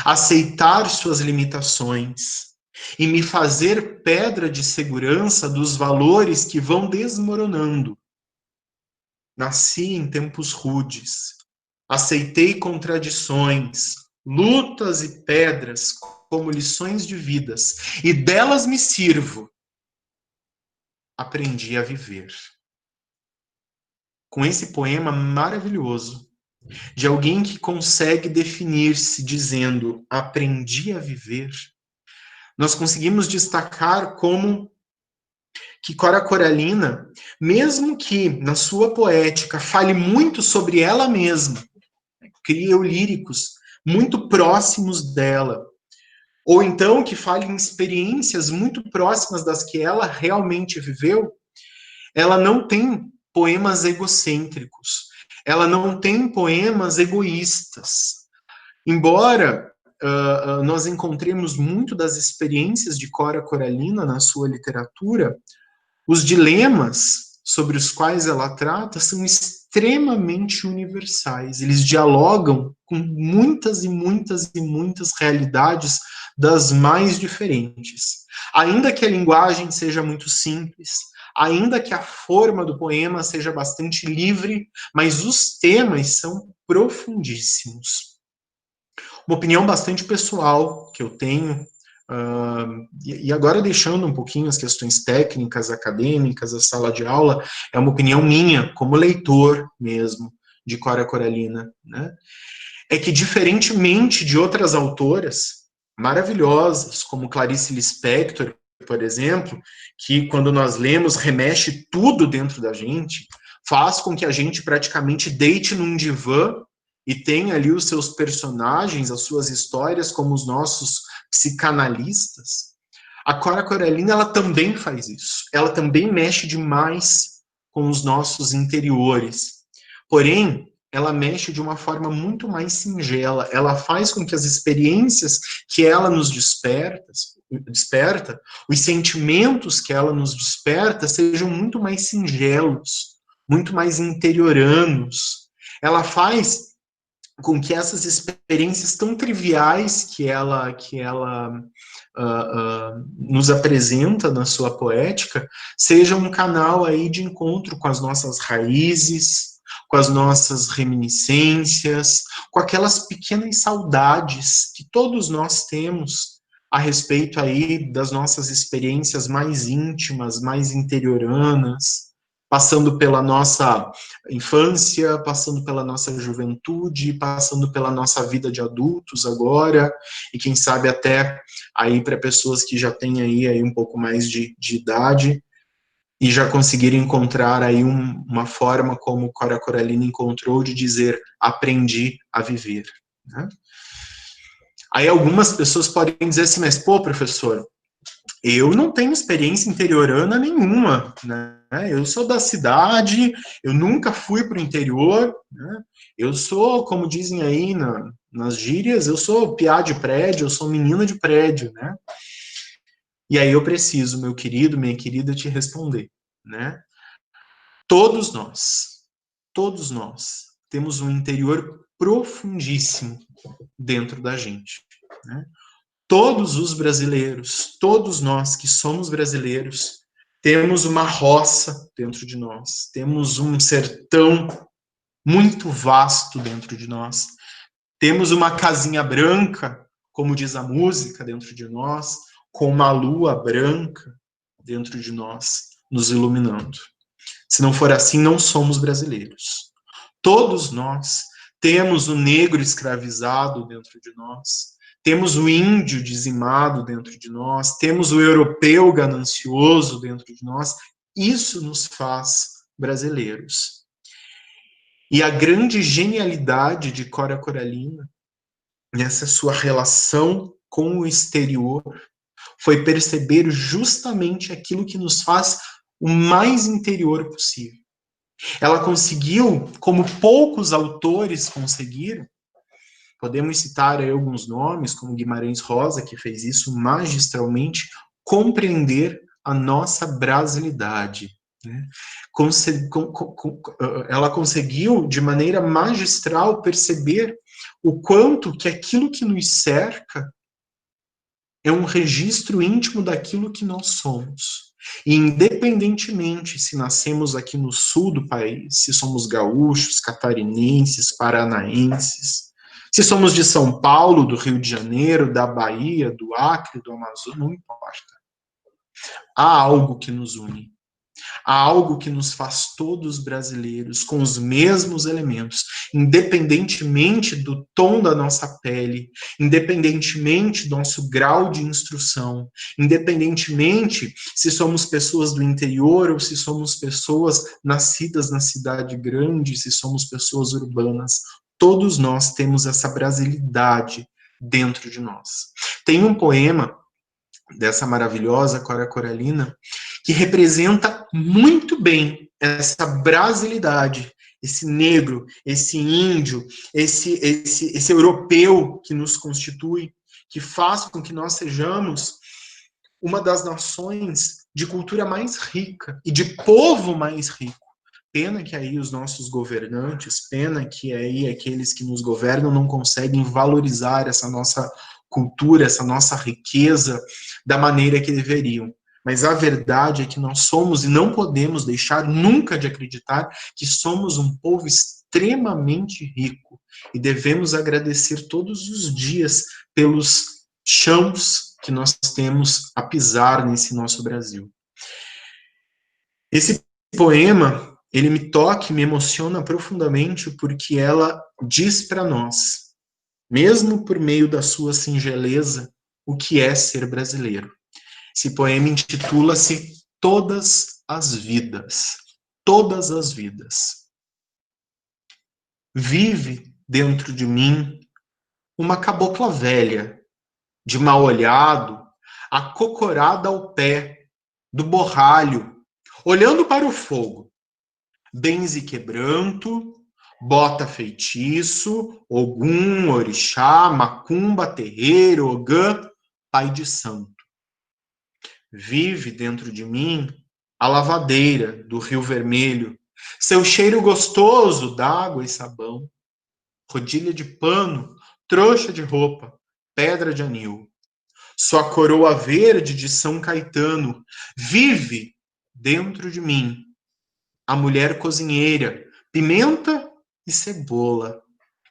aceitar suas limitações e me fazer pedra de segurança dos valores que vão desmoronando. Nasci em tempos rudes, aceitei contradições, lutas e pedras como lições de vidas, e delas me sirvo. Aprendi a viver. com esse poema maravilhoso, de alguém que consegue definir-se dizendo: aprendi a viver, nós conseguimos destacar como que Cora Coralina, mesmo que na sua poética fale muito sobre ela mesma, cria líricos muito próximos dela, ou então que fale em experiências muito próximas das que ela realmente viveu, ela não tem poemas egocêntricos, ela não tem poemas egoístas. Embora nós encontremos muito das experiências de Cora Coralina na sua literatura, os dilemas sobre os quais ela trata são extremamente universais. Eles dialogam com muitas e muitas e muitas realidades das mais diferentes. Ainda que a linguagem seja muito simples, ainda que a forma do poema seja bastante livre, mas os temas são profundíssimos. Uma opinião bastante pessoal que eu tenho, e agora deixando um pouquinho as questões técnicas, acadêmicas, a sala de aula, é uma opinião minha, como leitor mesmo, de Cora Coralina, né? É que, diferentemente de outras autoras maravilhosas, como Clarice Lispector, por exemplo, que quando nós lemos, remexe tudo dentro da gente, faz com que a gente praticamente deite num divã e tenha ali os seus personagens, as suas histórias como os nossos psicanalistas. A Cora Coralina, ela também faz isso. Ela também mexe demais com os nossos interiores. Porém, ela mexe de uma forma muito mais singela. Ela faz com que as experiências que ela nos desperta, os sentimentos que ela nos desperta, sejam muito mais singelos, muito mais interioranos. Ela faz com que essas experiências tão triviais que ela nos apresenta na sua poética sejam um canal aí de encontro com as nossas raízes, com as nossas reminiscências, com aquelas pequenas saudades que todos nós temos a respeito aí das nossas experiências mais íntimas, mais interioranas, passando pela nossa infância, passando pela nossa juventude, passando pela nossa vida de adultos agora, e quem sabe até aí para pessoas que já têm aí um pouco mais de idade, e já conseguiram encontrar aí uma forma como Cora Coralina encontrou de dizer, aprendi a viver. Né? Aí algumas pessoas podem dizer assim, mas pô, professor, eu não tenho experiência interiorana nenhuma, né? Eu sou da cidade, eu nunca fui para o interior, né? Eu sou, como dizem aí nas gírias, eu sou piá de prédio, eu sou menina de prédio, né? E aí eu preciso, meu querido, minha querida, te responder, né? Todos nós temos um interior profundíssimo dentro da gente, né? Todos os brasileiros, todos nós que somos brasileiros, temos uma roça dentro de nós, temos um sertão muito vasto dentro de nós, temos uma casinha branca, como diz a música, dentro de nós, com uma lua branca dentro de nós, nos iluminando. Se não for assim, não somos brasileiros. Todos nós temos o negro escravizado dentro de nós, temos o índio dizimado dentro de nós, temos o europeu ganancioso dentro de nós. Isso nos faz brasileiros. E a grande genialidade de Cora Coralina, nessa sua relação com o exterior, foi perceber justamente aquilo que nos faz o mais interior possível. Ela conseguiu, como poucos autores conseguiram, podemos citar aí alguns nomes, como Guimarães Rosa, que fez isso magistralmente, compreender a nossa brasilidade. Né? Ela conseguiu, de maneira magistral, perceber o quanto que aquilo que nos cerca é um registro íntimo daquilo que nós somos. E independentemente se nascemos aqui no sul do país, se somos gaúchos, catarinenses, paranaenses, se somos de São Paulo, do Rio de Janeiro, da Bahia, do Acre, do Amazonas, não importa. Há algo que nos une. Há algo que nos faz todos brasileiros, com os mesmos elementos, independentemente do tom da nossa pele, independentemente do nosso grau de instrução, independentemente se somos pessoas do interior ou se somos pessoas nascidas na cidade grande, se somos pessoas urbanas. Todos nós temos essa brasilidade dentro de nós. Tem um poema dessa maravilhosa Cora Coralina que representa muito bem essa brasilidade, esse negro, esse índio, esse europeu que nos constitui, que faz com que nós sejamos uma das nações de cultura mais rica e de povo mais rico. Pena que aí os nossos governantes, pena que aí aqueles que nos governam não conseguem valorizar essa nossa cultura, essa nossa riqueza da maneira que deveriam. Mas a verdade é que nós somos e não podemos deixar nunca de acreditar que somos um povo extremamente rico e devemos agradecer todos os dias pelos chãos que nós temos a pisar nesse nosso Brasil. Esse poema, ele me toca e me emociona profundamente porque ela diz para nós, mesmo por meio da sua singeleza, o que é ser brasileiro. Esse poema intitula-se Todas as Vidas. Todas as Vidas. Vive dentro de mim uma cabocla velha, de mal olhado, acocorada ao pé do borralho, olhando para o fogo. Benze quebranto, bota feitiço, Ogum, orixá, macumba, terreiro, ogã, pai de santo. Vive dentro de mim a lavadeira do Rio Vermelho, seu cheiro gostoso d'água e sabão, rodilha de pano, trouxa de roupa, pedra de anil. Sua coroa verde de São Caetano vive dentro de mim a mulher cozinheira, pimenta e cebola,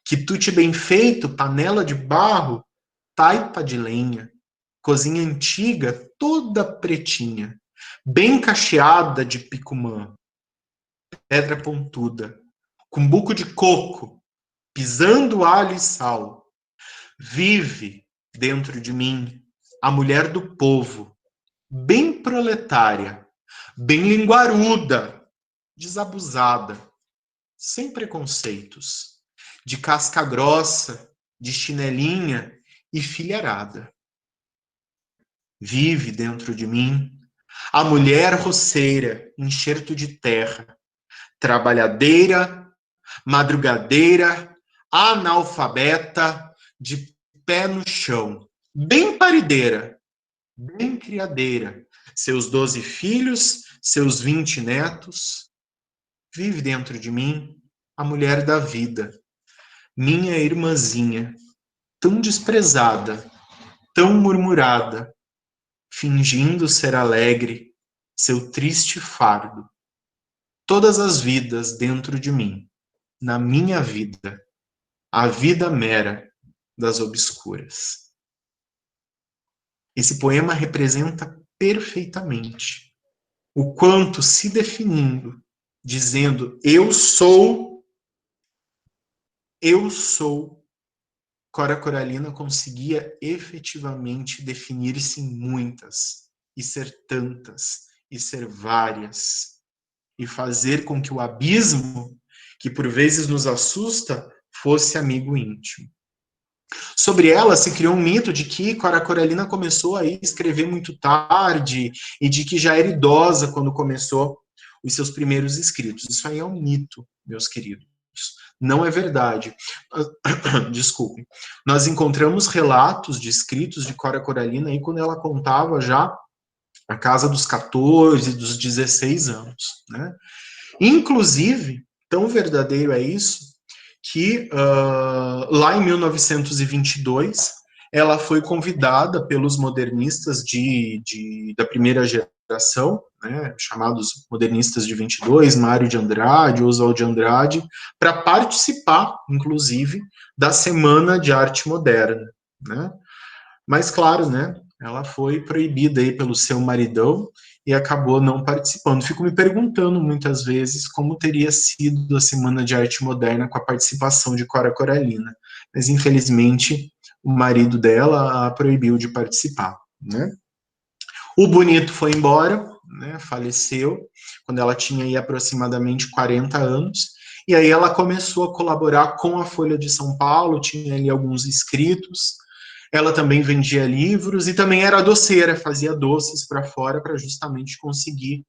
quitute bem feito, panela de barro, taipa de lenha, cozinha antiga, toda pretinha, bem cacheada de picumã, pedra pontuda, com buco de coco, pisando alho e sal. Vive dentro de mim a mulher do povo, bem proletária, bem linguaruda, desabusada, sem preconceitos, de casca grossa, de chinelinha e filharada. Vive dentro de mim a mulher roceira, enxerto de terra, trabalhadeira, madrugadeira, analfabeta, de pé no chão, bem parideira, bem criadeira, seus 12 filhos, seus 20 netos. Vive dentro de mim a mulher da vida, minha irmãzinha, tão desprezada, tão murmurada, fingindo ser alegre, seu triste fardo. Todas as vidas dentro de mim, na minha vida, a vida mera das obscuras. Esse poema representa perfeitamente o quanto se definindo, dizendo eu sou, Cora Coralina conseguia efetivamente definir-se em muitas, e ser tantas, e ser várias, e fazer com que o abismo, que por vezes nos assusta, fosse amigo íntimo. Sobre ela se criou um mito de que Cora Coralina começou a escrever muito tarde e de que já era idosa quando começou os seus primeiros escritos. Isso aí é um mito, meus queridos. Não é verdade. Desculpe. Nós encontramos relatos de escritos de Cora Coralina aí quando ela contava já a casa dos 14, dos 16 anos, né? Inclusive, tão verdadeiro é isso, que lá em 1922, ela foi convidada pelos modernistas da primeira geração, né, chamados modernistas de 22, Mário de Andrade, Oswald de Andrade, para participar, inclusive, da Semana de Arte Moderna, né? Mas, claro, né, ela foi proibida aí pelo seu maridão e acabou não participando. Fico me perguntando muitas vezes como teria sido a Semana de Arte Moderna com a participação de Cora Coralina, mas infelizmente o marido dela a proibiu de participar, né? O Bonito foi embora, né, faleceu, quando ela tinha aí aproximadamente 40 anos, e aí ela começou a colaborar com a Folha de São Paulo, tinha ali alguns escritos, ela também vendia livros e também era doceira, fazia doces para fora para justamente conseguir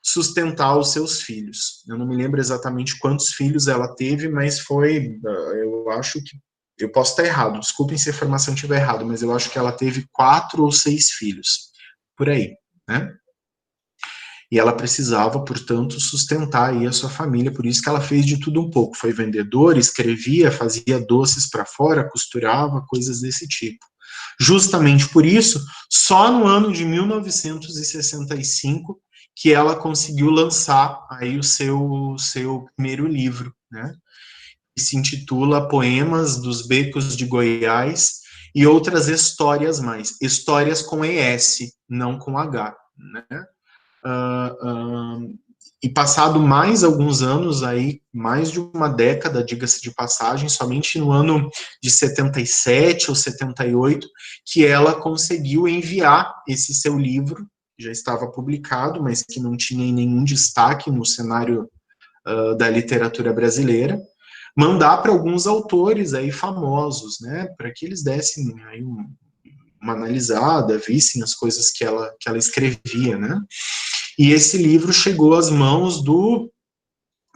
sustentar os seus filhos. Eu não me lembro exatamente quantos filhos ela teve, mas foi, eu acho que, eu posso estar errado, desculpem se a informação estiver errada, mas eu acho que ela teve 4 ou 6 filhos, por aí, né? E ela precisava, portanto, sustentar aí a sua família, por isso que ela fez de tudo um pouco. Foi vendedora, escrevia, fazia doces para fora, costurava, coisas desse tipo. Justamente por isso, só no ano de 1965 que ela conseguiu lançar aí o seu primeiro livro, né? Que se intitula Poemas dos Becos de Goiás e Outras Histórias Mais. Histórias com ES, não com H, né? E passado mais alguns anos aí, mais de uma década, diga-se de passagem, somente no ano de 77 ou 78, que ela conseguiu enviar esse seu livro, que já estava publicado, mas que não tinha nenhum destaque no cenário da literatura brasileira, mandar para alguns autores aí famosos, né, para que eles dessem aí uma analisada, vissem as coisas que ela escrevia, né. E esse livro chegou às mãos do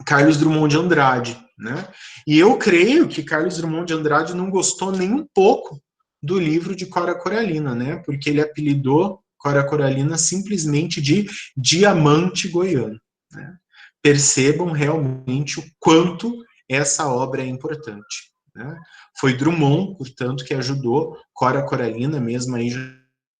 Carlos Drummond de Andrade, né? E eu creio que Carlos Drummond de Andrade não gostou nem um pouco do livro de Cora Coralina, né? Porque ele apelidou Cora Coralina simplesmente de Diamante Goiano, né? Percebam realmente o quanto essa obra é importante, né? Foi Drummond, portanto, que ajudou Cora Coralina, mesmo aí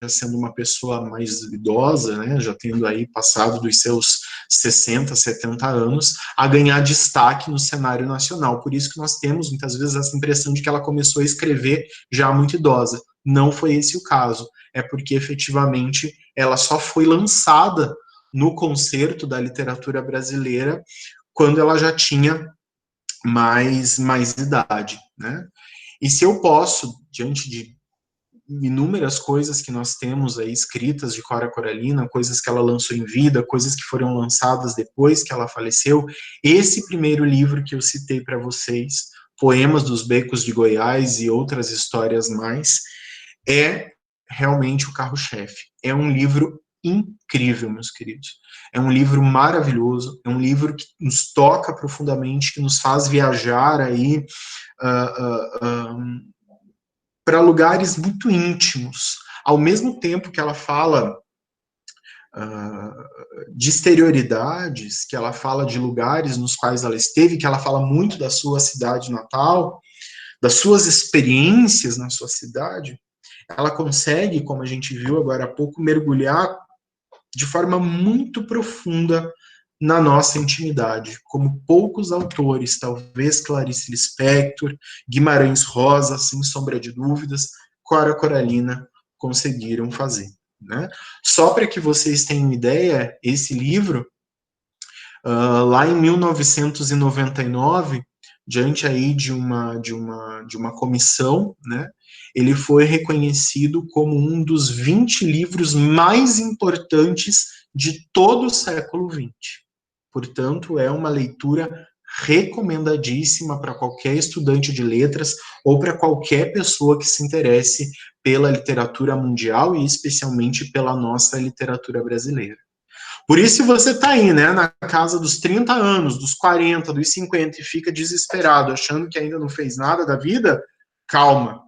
sendo uma pessoa mais idosa, né, já tendo aí passado dos seus 60, 70 anos, a ganhar destaque no cenário nacional. Por isso que nós temos, muitas vezes, essa impressão de que ela começou a escrever já muito idosa. Não foi esse o caso. É porque, efetivamente, ela só foi lançada no concerto da literatura brasileira quando ela já tinha mais idade, né? E se eu posso, diante de inúmeras coisas que nós temos aí escritas de Cora Coralina, coisas que ela lançou em vida, coisas que foram lançadas depois que ela faleceu. Esse primeiro livro que eu citei para vocês, Poemas dos Becos de Goiás e Outras Histórias Mais, é realmente o carro-chefe. É um livro incrível, meus queridos. É um livro maravilhoso, é um livro que nos toca profundamente, que nos faz viajar aí para lugares muito íntimos, ao mesmo tempo que ela fala de exterioridades, que ela fala de lugares nos quais ela esteve, que ela fala muito da sua cidade natal, das suas experiências na sua cidade, ela consegue, como a gente viu agora há pouco, mergulhar de forma muito profunda na nossa intimidade, como poucos autores, talvez Clarice Lispector, Guimarães Rosa, sem sombra de dúvidas, Cora Coralina conseguiram fazer, né? Só para que vocês tenham ideia, esse livro, lá em 1999, diante aí de uma comissão, né, ele foi reconhecido como um dos 20 livros mais importantes de todo o século XX. Portanto, é uma leitura recomendadíssima para qualquer estudante de letras ou para qualquer pessoa que se interesse pela literatura mundial e especialmente pela nossa literatura brasileira. Por isso, se você está aí, né, na casa dos 30 anos, dos 40, dos 50 e fica desesperado, achando que ainda não fez nada da vida, calma,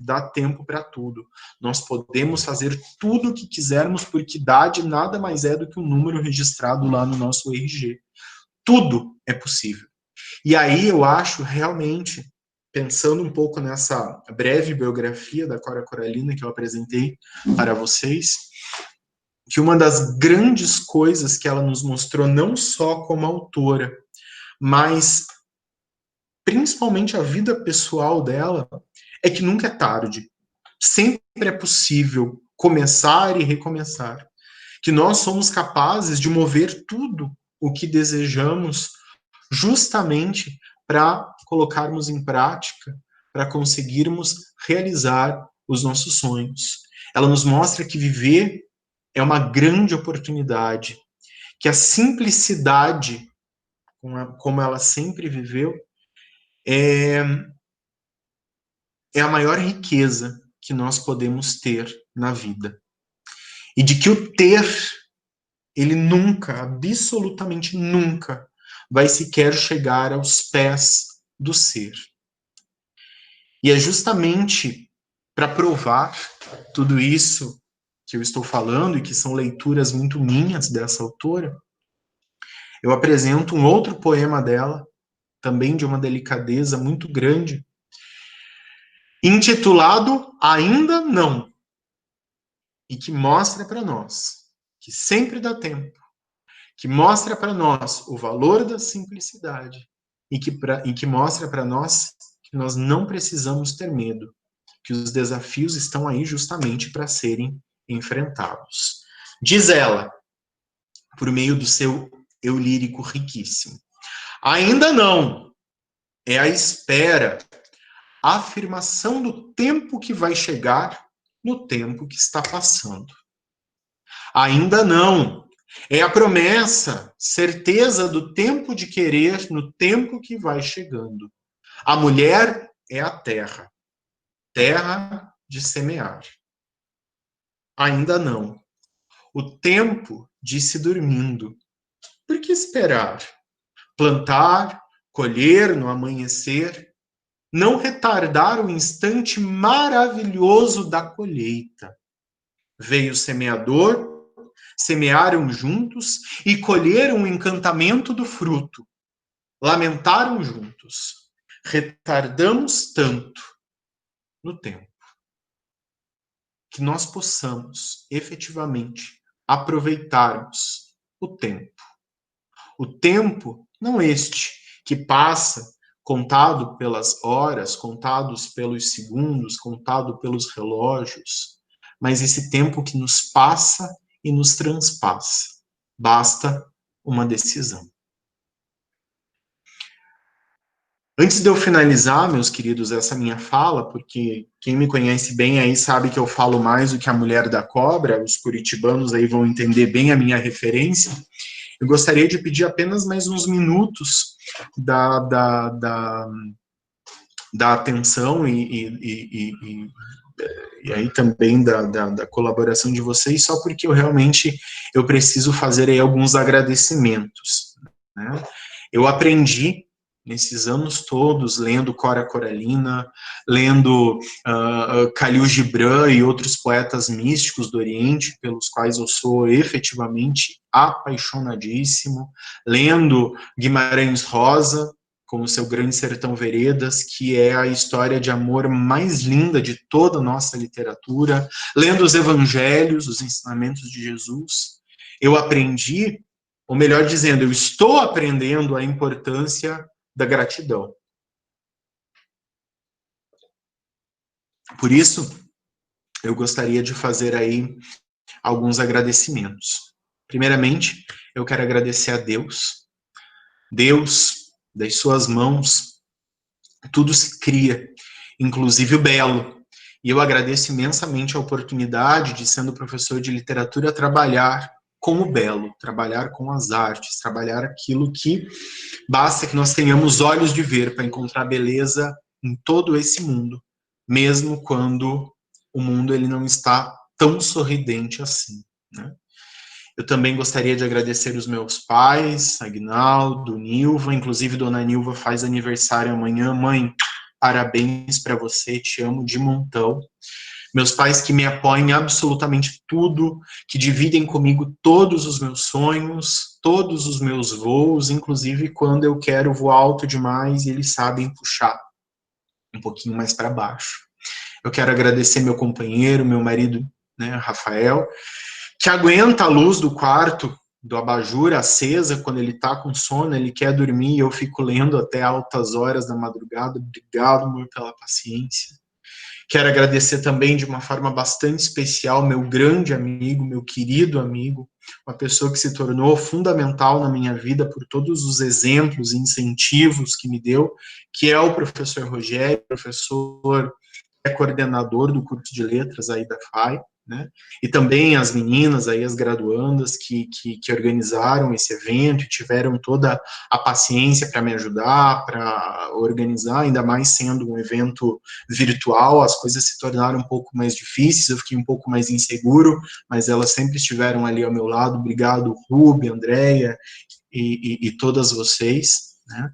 dá tempo para tudo. Nós podemos fazer tudo o que quisermos, porque idade nada mais é do que um número registrado lá no nosso RG. Tudo é possível. E aí eu acho realmente, pensando um pouco nessa breve biografia da Cora Coralina que eu apresentei para vocês, que uma das grandes coisas que ela nos mostrou, não só como autora, mas principalmente a vida pessoal dela, é que nunca é tarde. Sempre é possível começar e recomeçar. que nós somos capazes de mover tudo o que desejamos justamente para colocarmos em prática, para conseguirmos realizar os nossos sonhos. Ela nos mostra que viver é uma grande oportunidade, que a simplicidade, como ela sempre viveu, é a maior riqueza que nós podemos ter na vida. E de que o ter, ele nunca, absolutamente nunca, vai sequer chegar aos pés do ser. E é justamente para provar tudo isso que eu estou falando, e que são leituras muito minhas dessa autora, eu apresento um outro poema dela, também de uma delicadeza muito grande, intitulado Ainda Não, e que mostra para nós que sempre dá tempo, que mostra para nós o valor da simplicidade e que mostra para nós que nós não precisamos ter medo, que os desafios estão aí justamente para serem enfrentados. Diz ela, por meio do seu eu lírico riquíssimo: ainda não, é a espera, a afirmação do tempo que vai chegar no tempo que está passando. Ainda não, é a promessa, certeza do tempo de querer no tempo que vai chegando. A mulher é a terra, terra de semear. Ainda não. O tempo de se dormindo. Por que esperar? Plantar, colher no amanhecer, não retardar o instante maravilhoso da colheita. Veio o semeador, semearam juntos e colheram o encantamento do fruto. Lamentaram juntos. Retardamos tanto no tempo. Que nós possamos, efetivamente, aproveitarmos o tempo. O tempo, não este, que passa, contado pelas horas, contados pelos segundos, contado pelos relógios, mas esse tempo que nos passa e nos transpassa. Basta uma decisão. Antes de eu finalizar, meus queridos, essa minha fala, porque quem me conhece bem aí sabe que eu falo mais do que a mulher da cobra, os curitibanos aí vão entender bem a minha referência, eu gostaria de pedir apenas mais uns minutos da atenção e aí também da colaboração de vocês, só porque eu preciso fazer aí alguns agradecimentos, né? Eu aprendi nesses anos todos, lendo Cora Coralina, lendo Khalil Gibran e outros poetas místicos do Oriente, pelos quais eu sou efetivamente apaixonadíssimo, lendo Guimarães Rosa, com o seu Grande Sertão Veredas, que é a história de amor mais linda de toda a nossa literatura, lendo os evangelhos, os ensinamentos de Jesus, eu aprendi, ou melhor dizendo, eu estou aprendendo a importância da gratidão. Por isso, eu gostaria de fazer aí alguns agradecimentos. Primeiramente, eu quero agradecer a Deus. Deus, das suas mãos, tudo se cria, inclusive o belo. E eu agradeço imensamente a oportunidade de, sendo professor de literatura, trabalhar com o belo, trabalhar com as artes, trabalhar aquilo que basta que nós tenhamos olhos de ver para encontrar beleza em todo esse mundo, mesmo quando o mundo ele não está tão sorridente assim, né? Eu também gostaria de agradecer os meus pais, Agnaldo, Nilva, inclusive Dona Nilva faz aniversário amanhã. Mãe, parabéns para você, te amo de montão. Meus pais que me apoiam em absolutamente tudo, que dividem comigo todos os meus sonhos, todos os meus voos, inclusive quando eu quero voar alto demais e eles sabem puxar um pouquinho mais para baixo. Eu quero agradecer meu companheiro, meu marido, né, Rafael, que aguenta a luz do quarto, do abajur acesa, quando ele está com sono, ele quer dormir e eu fico lendo até altas horas da madrugada. Obrigado, amor, pela paciência. Quero agradecer também de uma forma bastante especial meu grande amigo, meu querido amigo, uma pessoa que se tornou fundamental na minha vida por todos os exemplos e incentivos que me deu, que é o professor Rogério, professor é coordenador do curso de letras aí da FAI, né? E também as meninas aí, as graduandas que organizaram esse evento e tiveram toda a paciência para me ajudar, para organizar, ainda mais sendo um evento virtual, as coisas se tornaram um pouco mais difíceis, eu fiquei um pouco mais inseguro, mas elas sempre estiveram ali ao meu lado. Obrigado, Rubi, Andréia e todas vocês, né?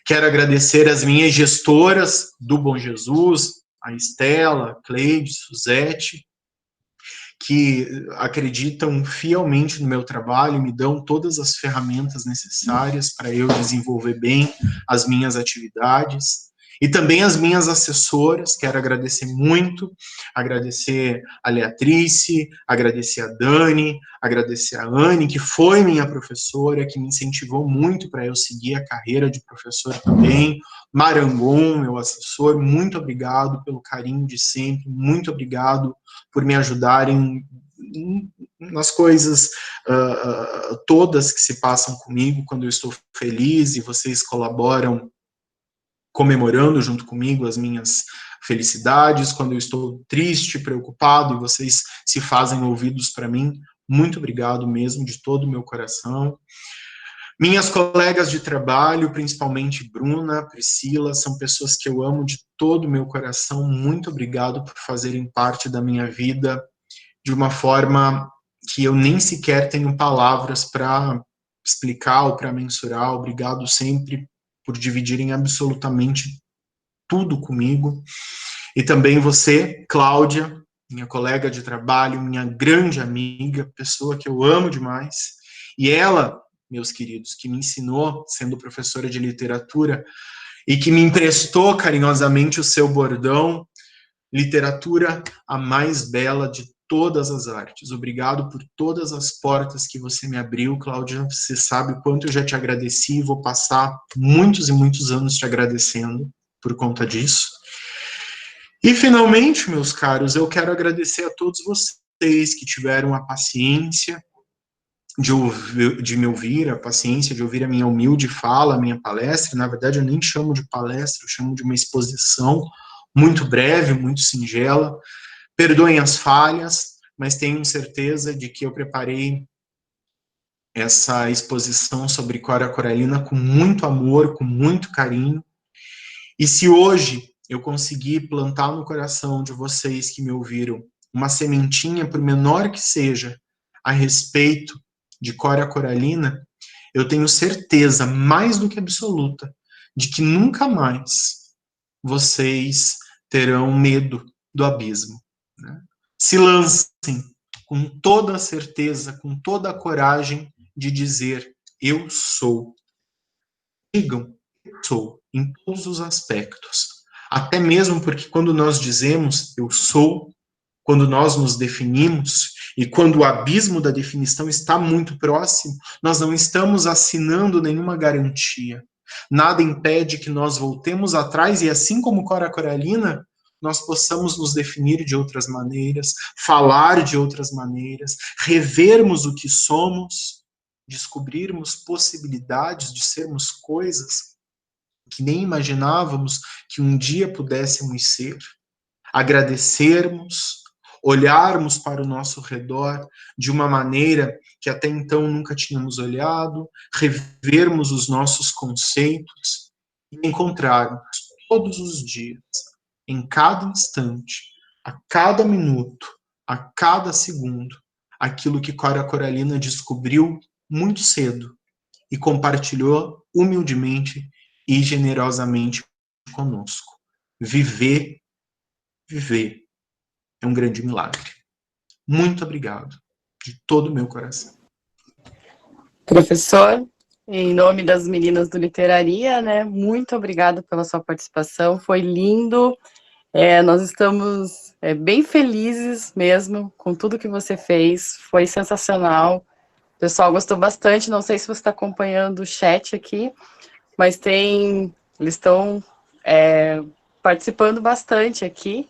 Quero agradecer as minhas gestoras do Bom Jesus, a Estela, a Cleide, Suzete, que acreditam fielmente no meu trabalho e me dão todas as ferramentas necessárias para eu desenvolver bem as minhas atividades. E também as minhas assessoras, quero agradecer muito, agradecer a Leatrice, agradecer a Dani, agradecer a Anne, que foi minha professora, que me incentivou muito para eu seguir a carreira de professor também, Marangon, meu assessor, muito obrigado pelo carinho de sempre, muito obrigado por me ajudarem nas coisas todas que se passam comigo, quando eu estou feliz e vocês colaboram comemorando junto comigo as minhas felicidades, quando eu estou triste, preocupado, e vocês se fazem ouvidos para mim. Muito obrigado mesmo, de todo o meu coração. Minhas colegas de trabalho, principalmente Bruna, Priscila, são pessoas que eu amo de todo o meu coração. Muito obrigado por fazerem parte da minha vida de uma forma que eu nem sequer tenho palavras para explicar ou para mensurar. Obrigado sempre por dividirem absolutamente tudo comigo. E também você, Cláudia, minha colega de trabalho, minha grande amiga, pessoa que eu amo demais. E ela, meus queridos, que me ensinou, sendo professora de literatura, e que me emprestou carinhosamente o seu bordão, literatura a mais bela de todas as artes. Obrigado por todas as portas que você me abriu, Cláudia. Você sabe o quanto eu já te agradeci e vou passar muitos e muitos anos te agradecendo por conta disso. E, finalmente, meus caros, eu quero agradecer a todos vocês que tiveram a paciência de me ouvir, a paciência de ouvir a minha humilde fala, a minha palestra. Na verdade, eu nem chamo de palestra, eu chamo de uma exposição muito breve, muito singela. Perdoem as falhas, mas tenho certeza de que eu preparei essa exposição sobre Cora Coralina com muito amor, com muito carinho. E se hoje eu conseguir plantar no coração de vocês que me ouviram uma sementinha, por menor que seja, a respeito de Cora Coralina, eu tenho certeza, mais do que absoluta, de que nunca mais vocês terão medo do abismo, né? Se lancem com toda a certeza, com toda a coragem de dizer: eu sou. Digam: eu sou, em todos os aspectos. Até mesmo porque quando nós dizemos eu sou, quando nós nos definimos, e quando o abismo da definição está muito próximo, nós não estamos assinando nenhuma garantia. Nada impede que nós voltemos atrás e, assim como Cora Coralina, nós possamos nos definir de outras maneiras, falar de outras maneiras, revermos o que somos, descobrirmos possibilidades de sermos coisas que nem imaginávamos que um dia pudéssemos ser, agradecermos, olharmos para o nosso redor de uma maneira que até então nunca tínhamos olhado, revermos os nossos conceitos e encontrarmos todos os dias, em cada instante, a cada minuto, a cada segundo, aquilo que Cora Coralina descobriu muito cedo e compartilhou humildemente e generosamente conosco. Viver é um grande milagre. Muito obrigado, de todo o meu coração. Professor, em nome das meninas do Literaria, né, muito obrigada pela sua participação, foi lindo. Nós estamos bem felizes mesmo com tudo que você fez, foi sensacional. O pessoal gostou bastante, não sei se você está acompanhando o chat aqui, mas eles estão participando bastante aqui.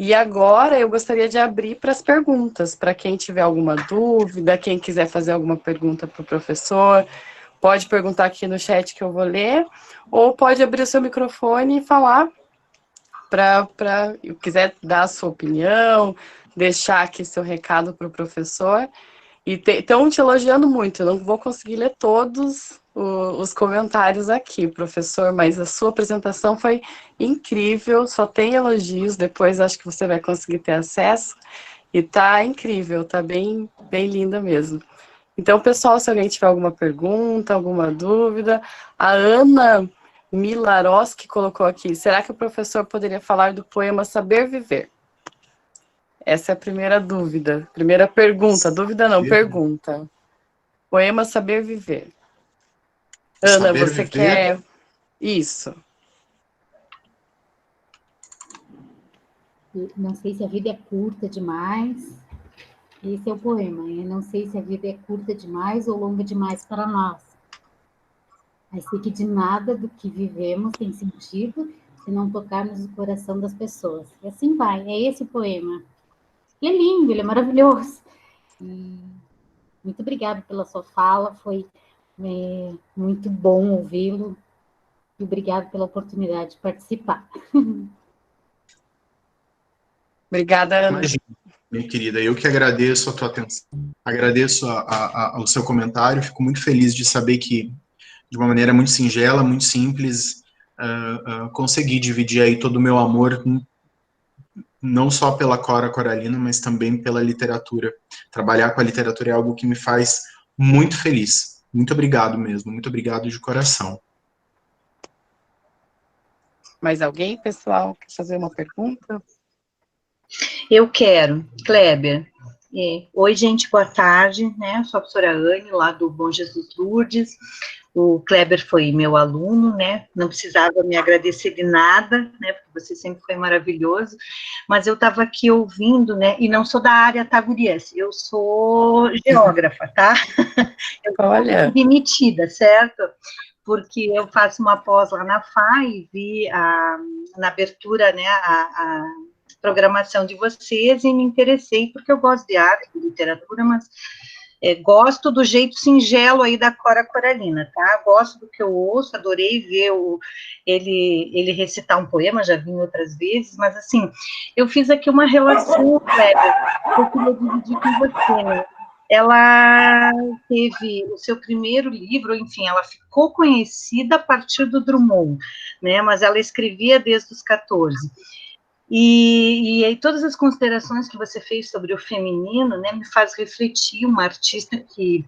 E agora eu gostaria de abrir para as perguntas, para quem tiver alguma dúvida, quem quiser fazer alguma pergunta para o professor, pode perguntar aqui no chat que eu vou ler, ou pode abrir o seu microfone e falar para quiser dar a sua opinião, deixar aqui seu recado para o professor. E estão te elogiando muito, eu não vou conseguir ler todos os comentários aqui, professor, mas a sua apresentação foi incrível, só tem elogios, depois acho que você vai conseguir ter acesso, e tá incrível, tá bem, bem linda mesmo. Então, pessoal, se alguém tiver alguma pergunta, alguma dúvida, a Ana Milaroski colocou aqui, será que o professor poderia falar do poema Saber Viver? Essa é a primeira dúvida, primeira pergunta, dúvida não, pergunta. Poema Saber Viver. Ana, Saber você Viver? quer... Isso. Não sei se a vida é curta demais. Esse é o poema. Eu não sei se a vida é curta demais ou longa demais para nós. Mas sei que de nada do que vivemos tem sentido se não tocarmos o coração das pessoas. E assim vai. É esse o poema. Ele é lindo, ele é maravilhoso. E muito obrigada pela sua fala. Foi muito bom ouvi-lo. E obrigado pela oportunidade de participar. Obrigada, Ana. Imagina, minha querida, eu que agradeço a tua atenção, agradeço o seu comentário, fico muito feliz de saber que, de uma maneira muito singela, muito simples, consegui dividir aí todo o meu amor, não só pela Cora Coralina, mas também pela literatura. Trabalhar com a literatura é algo que me faz muito feliz. Muito obrigado mesmo, muito obrigado de coração. Mais alguém, pessoal, quer fazer uma pergunta? Eu quero, Kleber. Oi, gente, boa tarde, né? Eu sou a professora Anne, lá do Bom Jesus Lourdes. O Kleber foi meu aluno, né? Não precisava me agradecer de nada, né? Porque você sempre foi maravilhoso. Mas eu estava aqui ouvindo, né? E não sou da área, tá, gurias? Eu sou geógrafa, tá? Eu Olha. sou demitida, certo? Porque eu faço uma pós lá na FAI e vi na abertura, né, a programação de vocês e me interessei, porque eu gosto de arte, de literatura, mas gosto do jeito singelo aí da Cora Coralina, tá? Gosto do que eu ouço, adorei ver ele recitar um poema, já vi outras vezes, mas assim, eu fiz aqui uma relação, Kleber, que eu queria dividir com você, né? Ela teve o seu primeiro livro, enfim, ela ficou conhecida a partir do Drummond, né? Mas ela escrevia desde os 14. E aí todas as considerações que você fez sobre o feminino, né, me faz refletir, uma artista que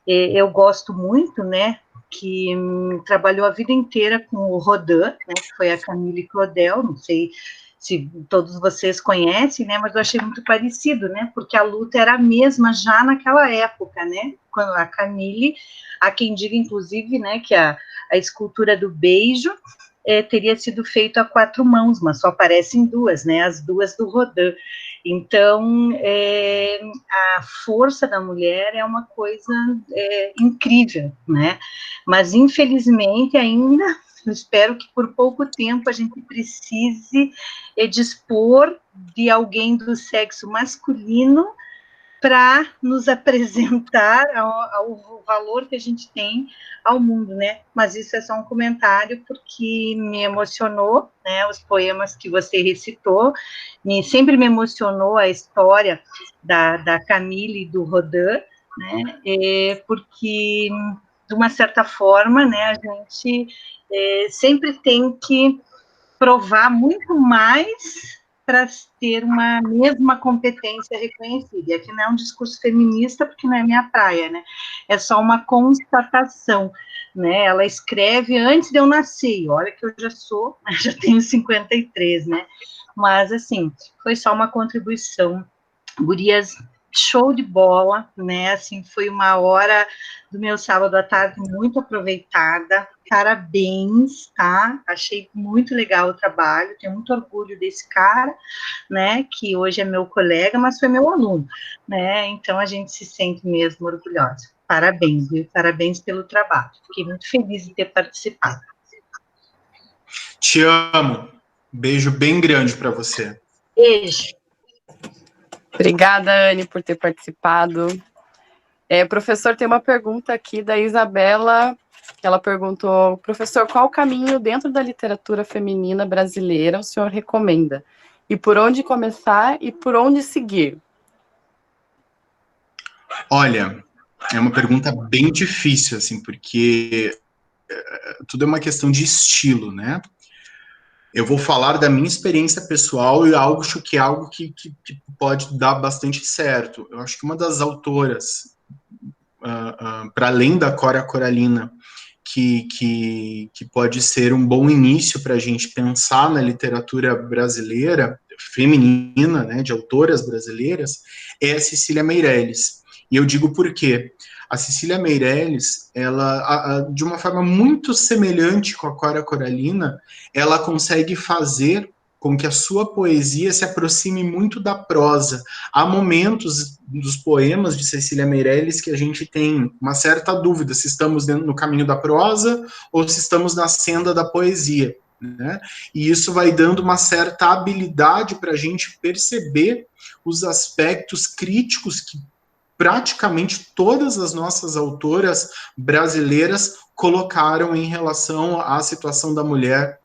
eu gosto muito, né, que trabalhou a vida inteira com o Rodin, né, que foi a Camille Claudel, não sei se todos vocês conhecem, né, mas eu achei muito parecido, né, porque a luta era a mesma já naquela época, né, quando a Camille, há quem diga, inclusive, né, que a escultura do beijo teria sido feito a 4 mãos, mas só aparecem 2, né, as 2 do Rodin. Então, a força da mulher é uma coisa incrível, né, mas infelizmente ainda, eu espero que por pouco tempo a gente precise dispor de alguém do sexo masculino para nos apresentar ao valor que a gente tem ao mundo, né? Mas isso é só um comentário, porque me emocionou, né? Os poemas que você recitou, sempre me emocionou a história da Camille e do Rodin, né? Porque, de uma certa forma, né, a gente sempre tem que provar muito mais para ter uma mesma competência reconhecida. E aqui não é um discurso feminista, porque não é minha praia, né? É só uma constatação, né? Ela escreve antes de eu nascer, olha que eu já tenho 53, né? Mas, assim, foi só uma contribuição. Gurias, show de bola, né? Assim, foi uma hora do meu sábado à tarde muito aproveitada. Parabéns, tá? Achei muito legal o trabalho, tenho muito orgulho desse cara, né? Que hoje é meu colega, mas foi meu aluno, né? Então a gente se sente mesmo orgulhosa. Parabéns, viu? Parabéns pelo trabalho. Fiquei muito feliz de ter participado. Te amo. Beijo bem grande para você. Beijo. Obrigada, Anne, por ter participado. Professor, tem uma pergunta aqui da Isabela, que ela perguntou: professor, qual caminho dentro da literatura feminina brasileira o senhor recomenda? E por onde começar e por onde seguir? Olha, é uma pergunta bem difícil, assim, porque tudo é uma questão de estilo, né? Eu vou falar da minha experiência pessoal e acho que é algo que pode dar bastante certo. Eu acho que uma das autoras, para além da Cora Coralina, que pode ser um bom início para a gente pensar na literatura brasileira, feminina, né, de autoras brasileiras, é a Cecília Meirelles. E eu digo por quê? A Cecília Meirelles, ela, de uma forma muito semelhante com a Cora Coralina, ela consegue fazer com que a sua poesia se aproxime muito da prosa. Há momentos dos poemas de Cecília Meirelles que a gente tem uma certa dúvida se estamos no caminho da prosa ou se estamos na senda da poesia, né? E isso vai dando uma certa habilidade para a gente perceber os aspectos críticos que praticamente todas as nossas autoras brasileiras colocaram em relação à situação da mulher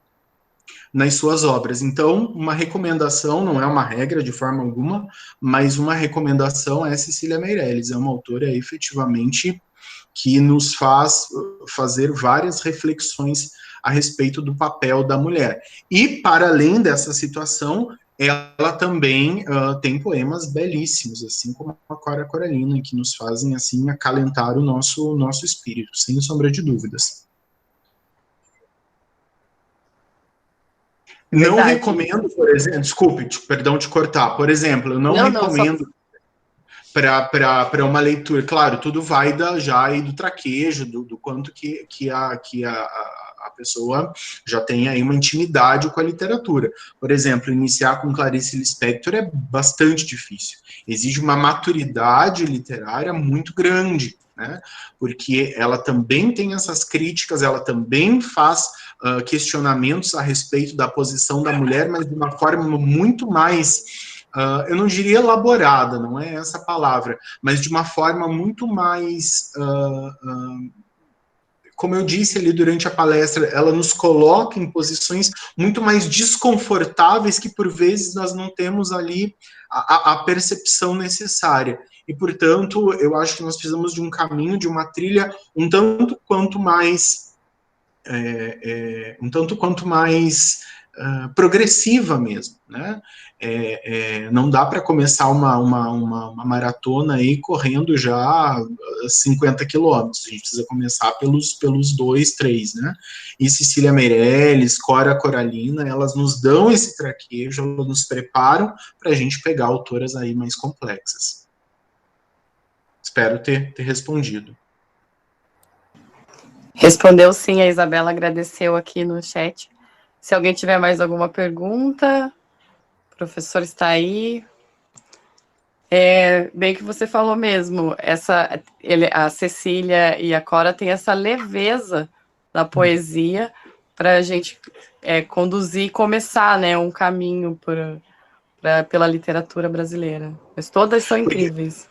nas suas obras. Então, uma recomendação, não é uma regra de forma alguma, mas uma recomendação é Cecília Meirelles, é uma autora efetivamente que nos faz fazer várias reflexões a respeito do papel da mulher. E, para além dessa situação, ela também tem poemas belíssimos, assim como a Cora Coralina, que nos fazem assim acalentar o nosso espírito, sem sombra de dúvidas. Não recomendo, por exemplo, desculpe, perdão de cortar, por exemplo, eu não recomendo para uma leitura, claro, tudo vai já aí do traquejo, do quanto que a pessoa já tem aí uma intimidade com a literatura. Por exemplo, iniciar com Clarice Lispector é bastante difícil, exige uma maturidade literária muito grande, né? Porque ela também tem essas críticas, ela também faz questionamentos a respeito da posição da mulher, mas de uma forma muito mais, eu não diria elaborada, não é essa a palavra, mas de uma forma muito mais, como eu disse ali durante a palestra, ela nos coloca em posições muito mais desconfortáveis que por vezes nós não temos ali a percepção necessária. E, portanto, eu acho que nós precisamos de um caminho, de uma trilha um tanto quanto mais progressiva mesmo, né? Não dá para começar uma maratona aí correndo já 50 quilômetros, a gente precisa começar pelos 2, 3, né? E Cecília Meirelles, Cora Coralina, elas nos dão esse traquejo, elas nos preparam para a gente pegar autoras aí mais complexas. Espero ter respondido. Respondeu sim, a Isabela agradeceu aqui no chat. Se alguém tiver mais alguma pergunta, o professor está aí. Bem que você falou mesmo, a Cecília e a Cora têm essa leveza da poesia para a gente conduzir e começar, né, um caminho pela literatura brasileira. Mas todas são incríveis.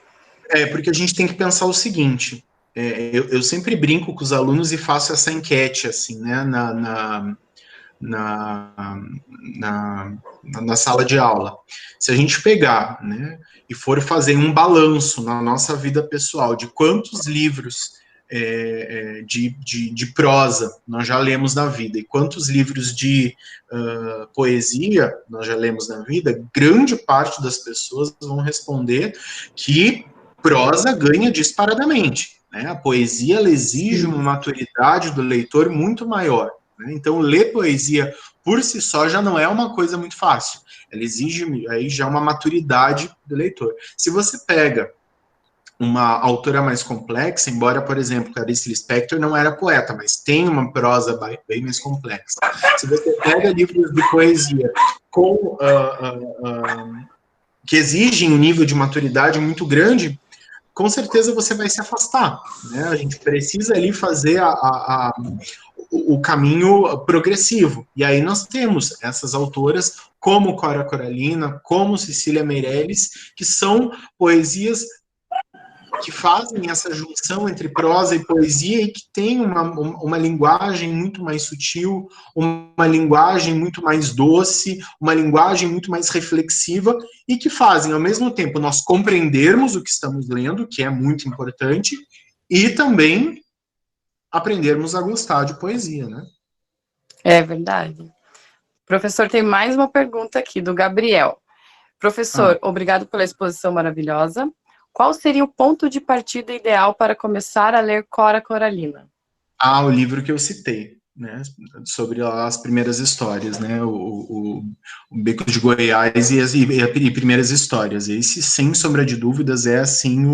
Porque a gente tem que pensar o seguinte, eu sempre brinco com os alunos e faço essa enquete, assim, né, na sala de aula. Se a gente pegar, né, e for fazer um balanço na nossa vida pessoal de quantos livros de prosa nós já lemos na vida e quantos livros de poesia nós já lemos na vida, grande parte das pessoas vão responder que prosa ganha disparadamente, né? A poesia ela exige uma maturidade do leitor muito maior, né? Então, ler poesia por si só já não é uma coisa muito fácil. Ela exige aí já uma maturidade do leitor. Se você pega uma autora mais complexa, embora, por exemplo, Clarice Lispector não era poeta, mas tem uma prosa bem mais complexa. Se você pega livros de poesia que exigem um nível de maturidade muito grande, com certeza você vai se afastar, né? A gente precisa ali fazer o caminho progressivo. E aí nós temos essas autoras como Cora Coralina, como Cecília Meirelles, que são poesias que fazem essa junção entre prosa e poesia e que tem uma linguagem muito mais sutil, uma linguagem muito mais doce, uma linguagem muito mais reflexiva e que fazem, ao mesmo tempo, nós compreendermos o que estamos lendo, que é muito importante, e também aprendermos a gostar de poesia, né? É verdade. Professor, tem mais uma pergunta aqui do Gabriel. Professor, obrigado pela exposição maravilhosa. Qual seria o ponto de partida ideal para começar a ler Cora Coralina? O livro que eu citei, né, sobre as primeiras histórias, né, o Becos de Goiás e Primeiras Histórias. Esse, sem sombra de dúvidas, é, assim,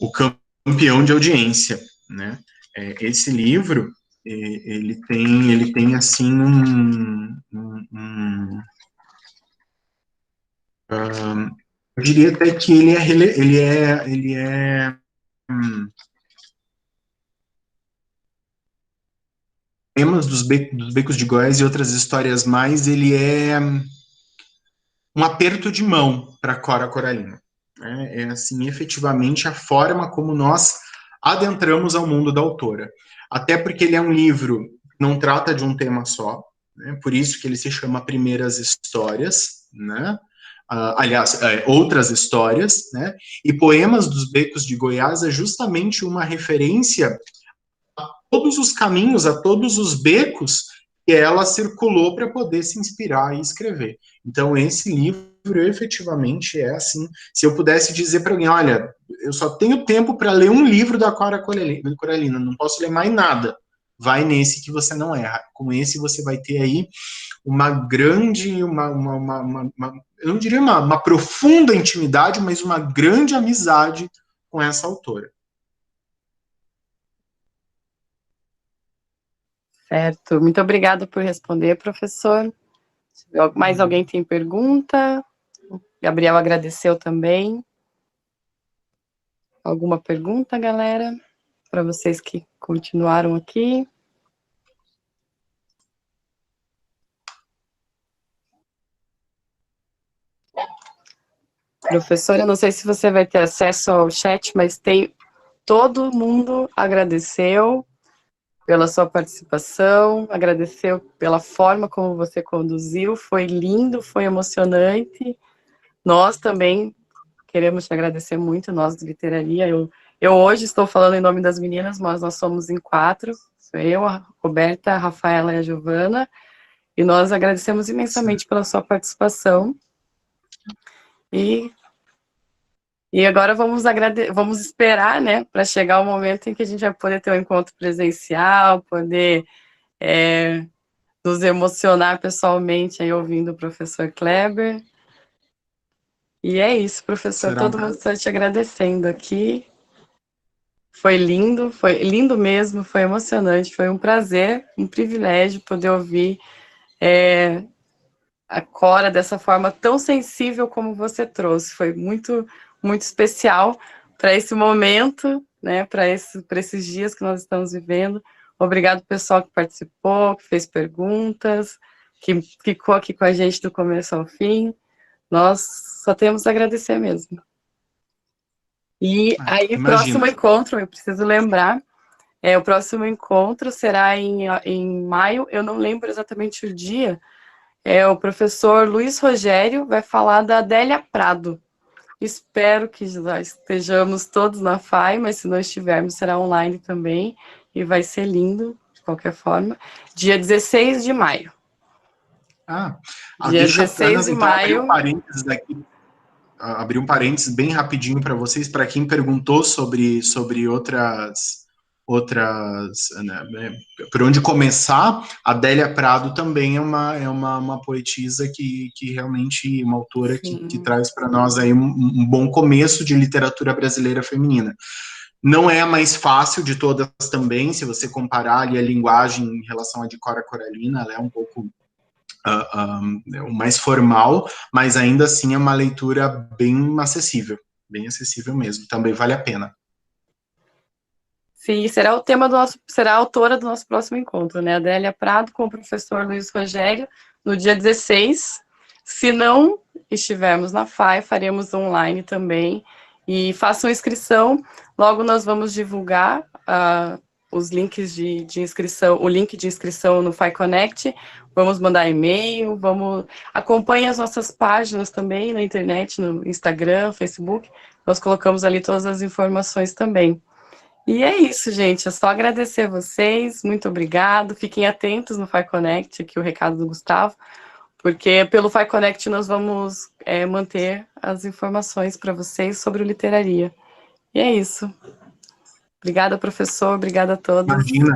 o campeão de audiência, né. Esse livro, ele tem assim, eu diria até que ele é temas dos Becos de Goiás e outras histórias mais, ele é um aperto de mão para Cora Coralina. É assim, efetivamente, a forma como nós adentramos ao mundo da autora. Até porque ele é um livro que não trata de um tema só, né? Por isso que ele se chama Primeiras Histórias, né? Aliás, outras histórias, né? E Poemas dos Becos de Goiás é justamente uma referência a todos os caminhos, a todos os becos que ela circulou para poder se inspirar e escrever. Então, esse livro, efetivamente, é assim, se eu pudesse dizer para alguém, olha, eu só tenho tempo para ler um livro da Cora Coralina, não posso ler mais nada, vai nesse que você não erra. Com esse você vai ter aí uma grande, eu não diria uma profunda intimidade, mas uma grande amizade com essa autora. Certo. Muito obrigada por responder, professor. Mais alguém tem pergunta? O Gabriel agradeceu também. Alguma pergunta, galera? Para vocês que continuaram aqui. Professor, eu não sei se você vai ter acesso ao chat, mas todo mundo agradeceu pela sua participação, agradeceu pela forma como você conduziu, foi lindo, foi emocionante. Nós também queremos te agradecer muito, nós de literaria. Eu hoje estou falando em nome das meninas, mas nós somos em 4, sou eu, a Roberta, a Rafaela e a Giovana, e nós agradecemos imensamente pela sua participação. E agora vamos esperar, né, para chegar o momento em que a gente vai poder ter um encontro presencial, poder nos emocionar pessoalmente aí ouvindo o professor Kleber. E é isso, professor, todo mundo está te agradecendo aqui. Foi lindo mesmo, foi emocionante, foi um prazer, um privilégio poder ouvir a Cora dessa forma tão sensível como você trouxe. Foi muito, muito especial para esse momento, né, para esses dias que nós estamos vivendo. Obrigado, pessoal que participou, que fez perguntas, que ficou aqui com a gente do começo ao fim. Nós só temos a agradecer mesmo. E aí, o próximo encontro, eu preciso lembrar, o próximo encontro será em maio, eu não lembro exatamente o dia, o professor Luiz Rogério vai falar da Adélia Prado. Espero que já estejamos todos na FAI, mas se não estivermos, será online também, e vai ser lindo, de qualquer forma. Dia 16 de maio. Dia 16 de maio. Abrir um parênteses bem rapidinho para vocês, para quem perguntou sobre outras, né, por onde começar. A Adélia Prado também é uma poetisa que realmente, uma autora que traz para nós aí um bom começo de literatura brasileira feminina. Não é a mais fácil de todas também, se você comparar ali a linguagem em relação à de Cora Coralina, ela é um pouco o mais formal, mas ainda assim é uma leitura bem acessível mesmo, também vale a pena. Sim, será o tema será a autora do nosso próximo encontro, né? Adélia Prado com o professor Luiz Rogério, no dia 16. Se não estivermos na FAI, faremos online também. E façam inscrição, logo nós vamos divulgar os links de inscrição, o link de inscrição no FAI Connect, vamos mandar e-mail, acompanhe as nossas páginas também na internet, no Instagram, Facebook, nós colocamos ali todas as informações também. E é isso, gente, é só agradecer a vocês, muito obrigado, fiquem atentos no FAI Connect, aqui o recado do Gustavo, porque pelo FAI Connect nós vamos manter as informações para vocês sobre o Literaria. E é isso. Obrigada, professor, obrigada a todos. Imagina.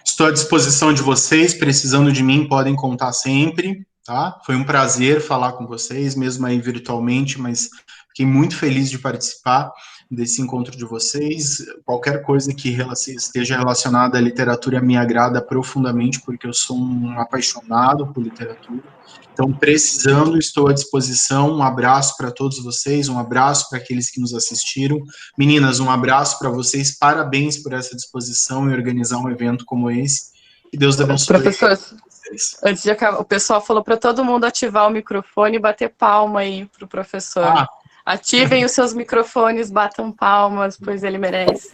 Estou à disposição de vocês, precisando de mim, podem contar sempre, tá? Foi um prazer falar com vocês, mesmo aí virtualmente, mas fiquei muito feliz de participar desse encontro de vocês. Qualquer coisa que esteja relacionada à literatura me agrada profundamente, porque eu sou um apaixonado por literatura. Então, precisando, estou à disposição. Um abraço para todos vocês, um abraço para aqueles que nos assistiram. Meninas, um abraço para vocês, parabéns por essa disposição e organizar um evento como esse. Que Deus abençoe. Professor, antes de acabar, o pessoal falou para todo mundo ativar o microfone e bater palma aí para o professor. Ativem os seus microfones, batam palmas, pois ele merece.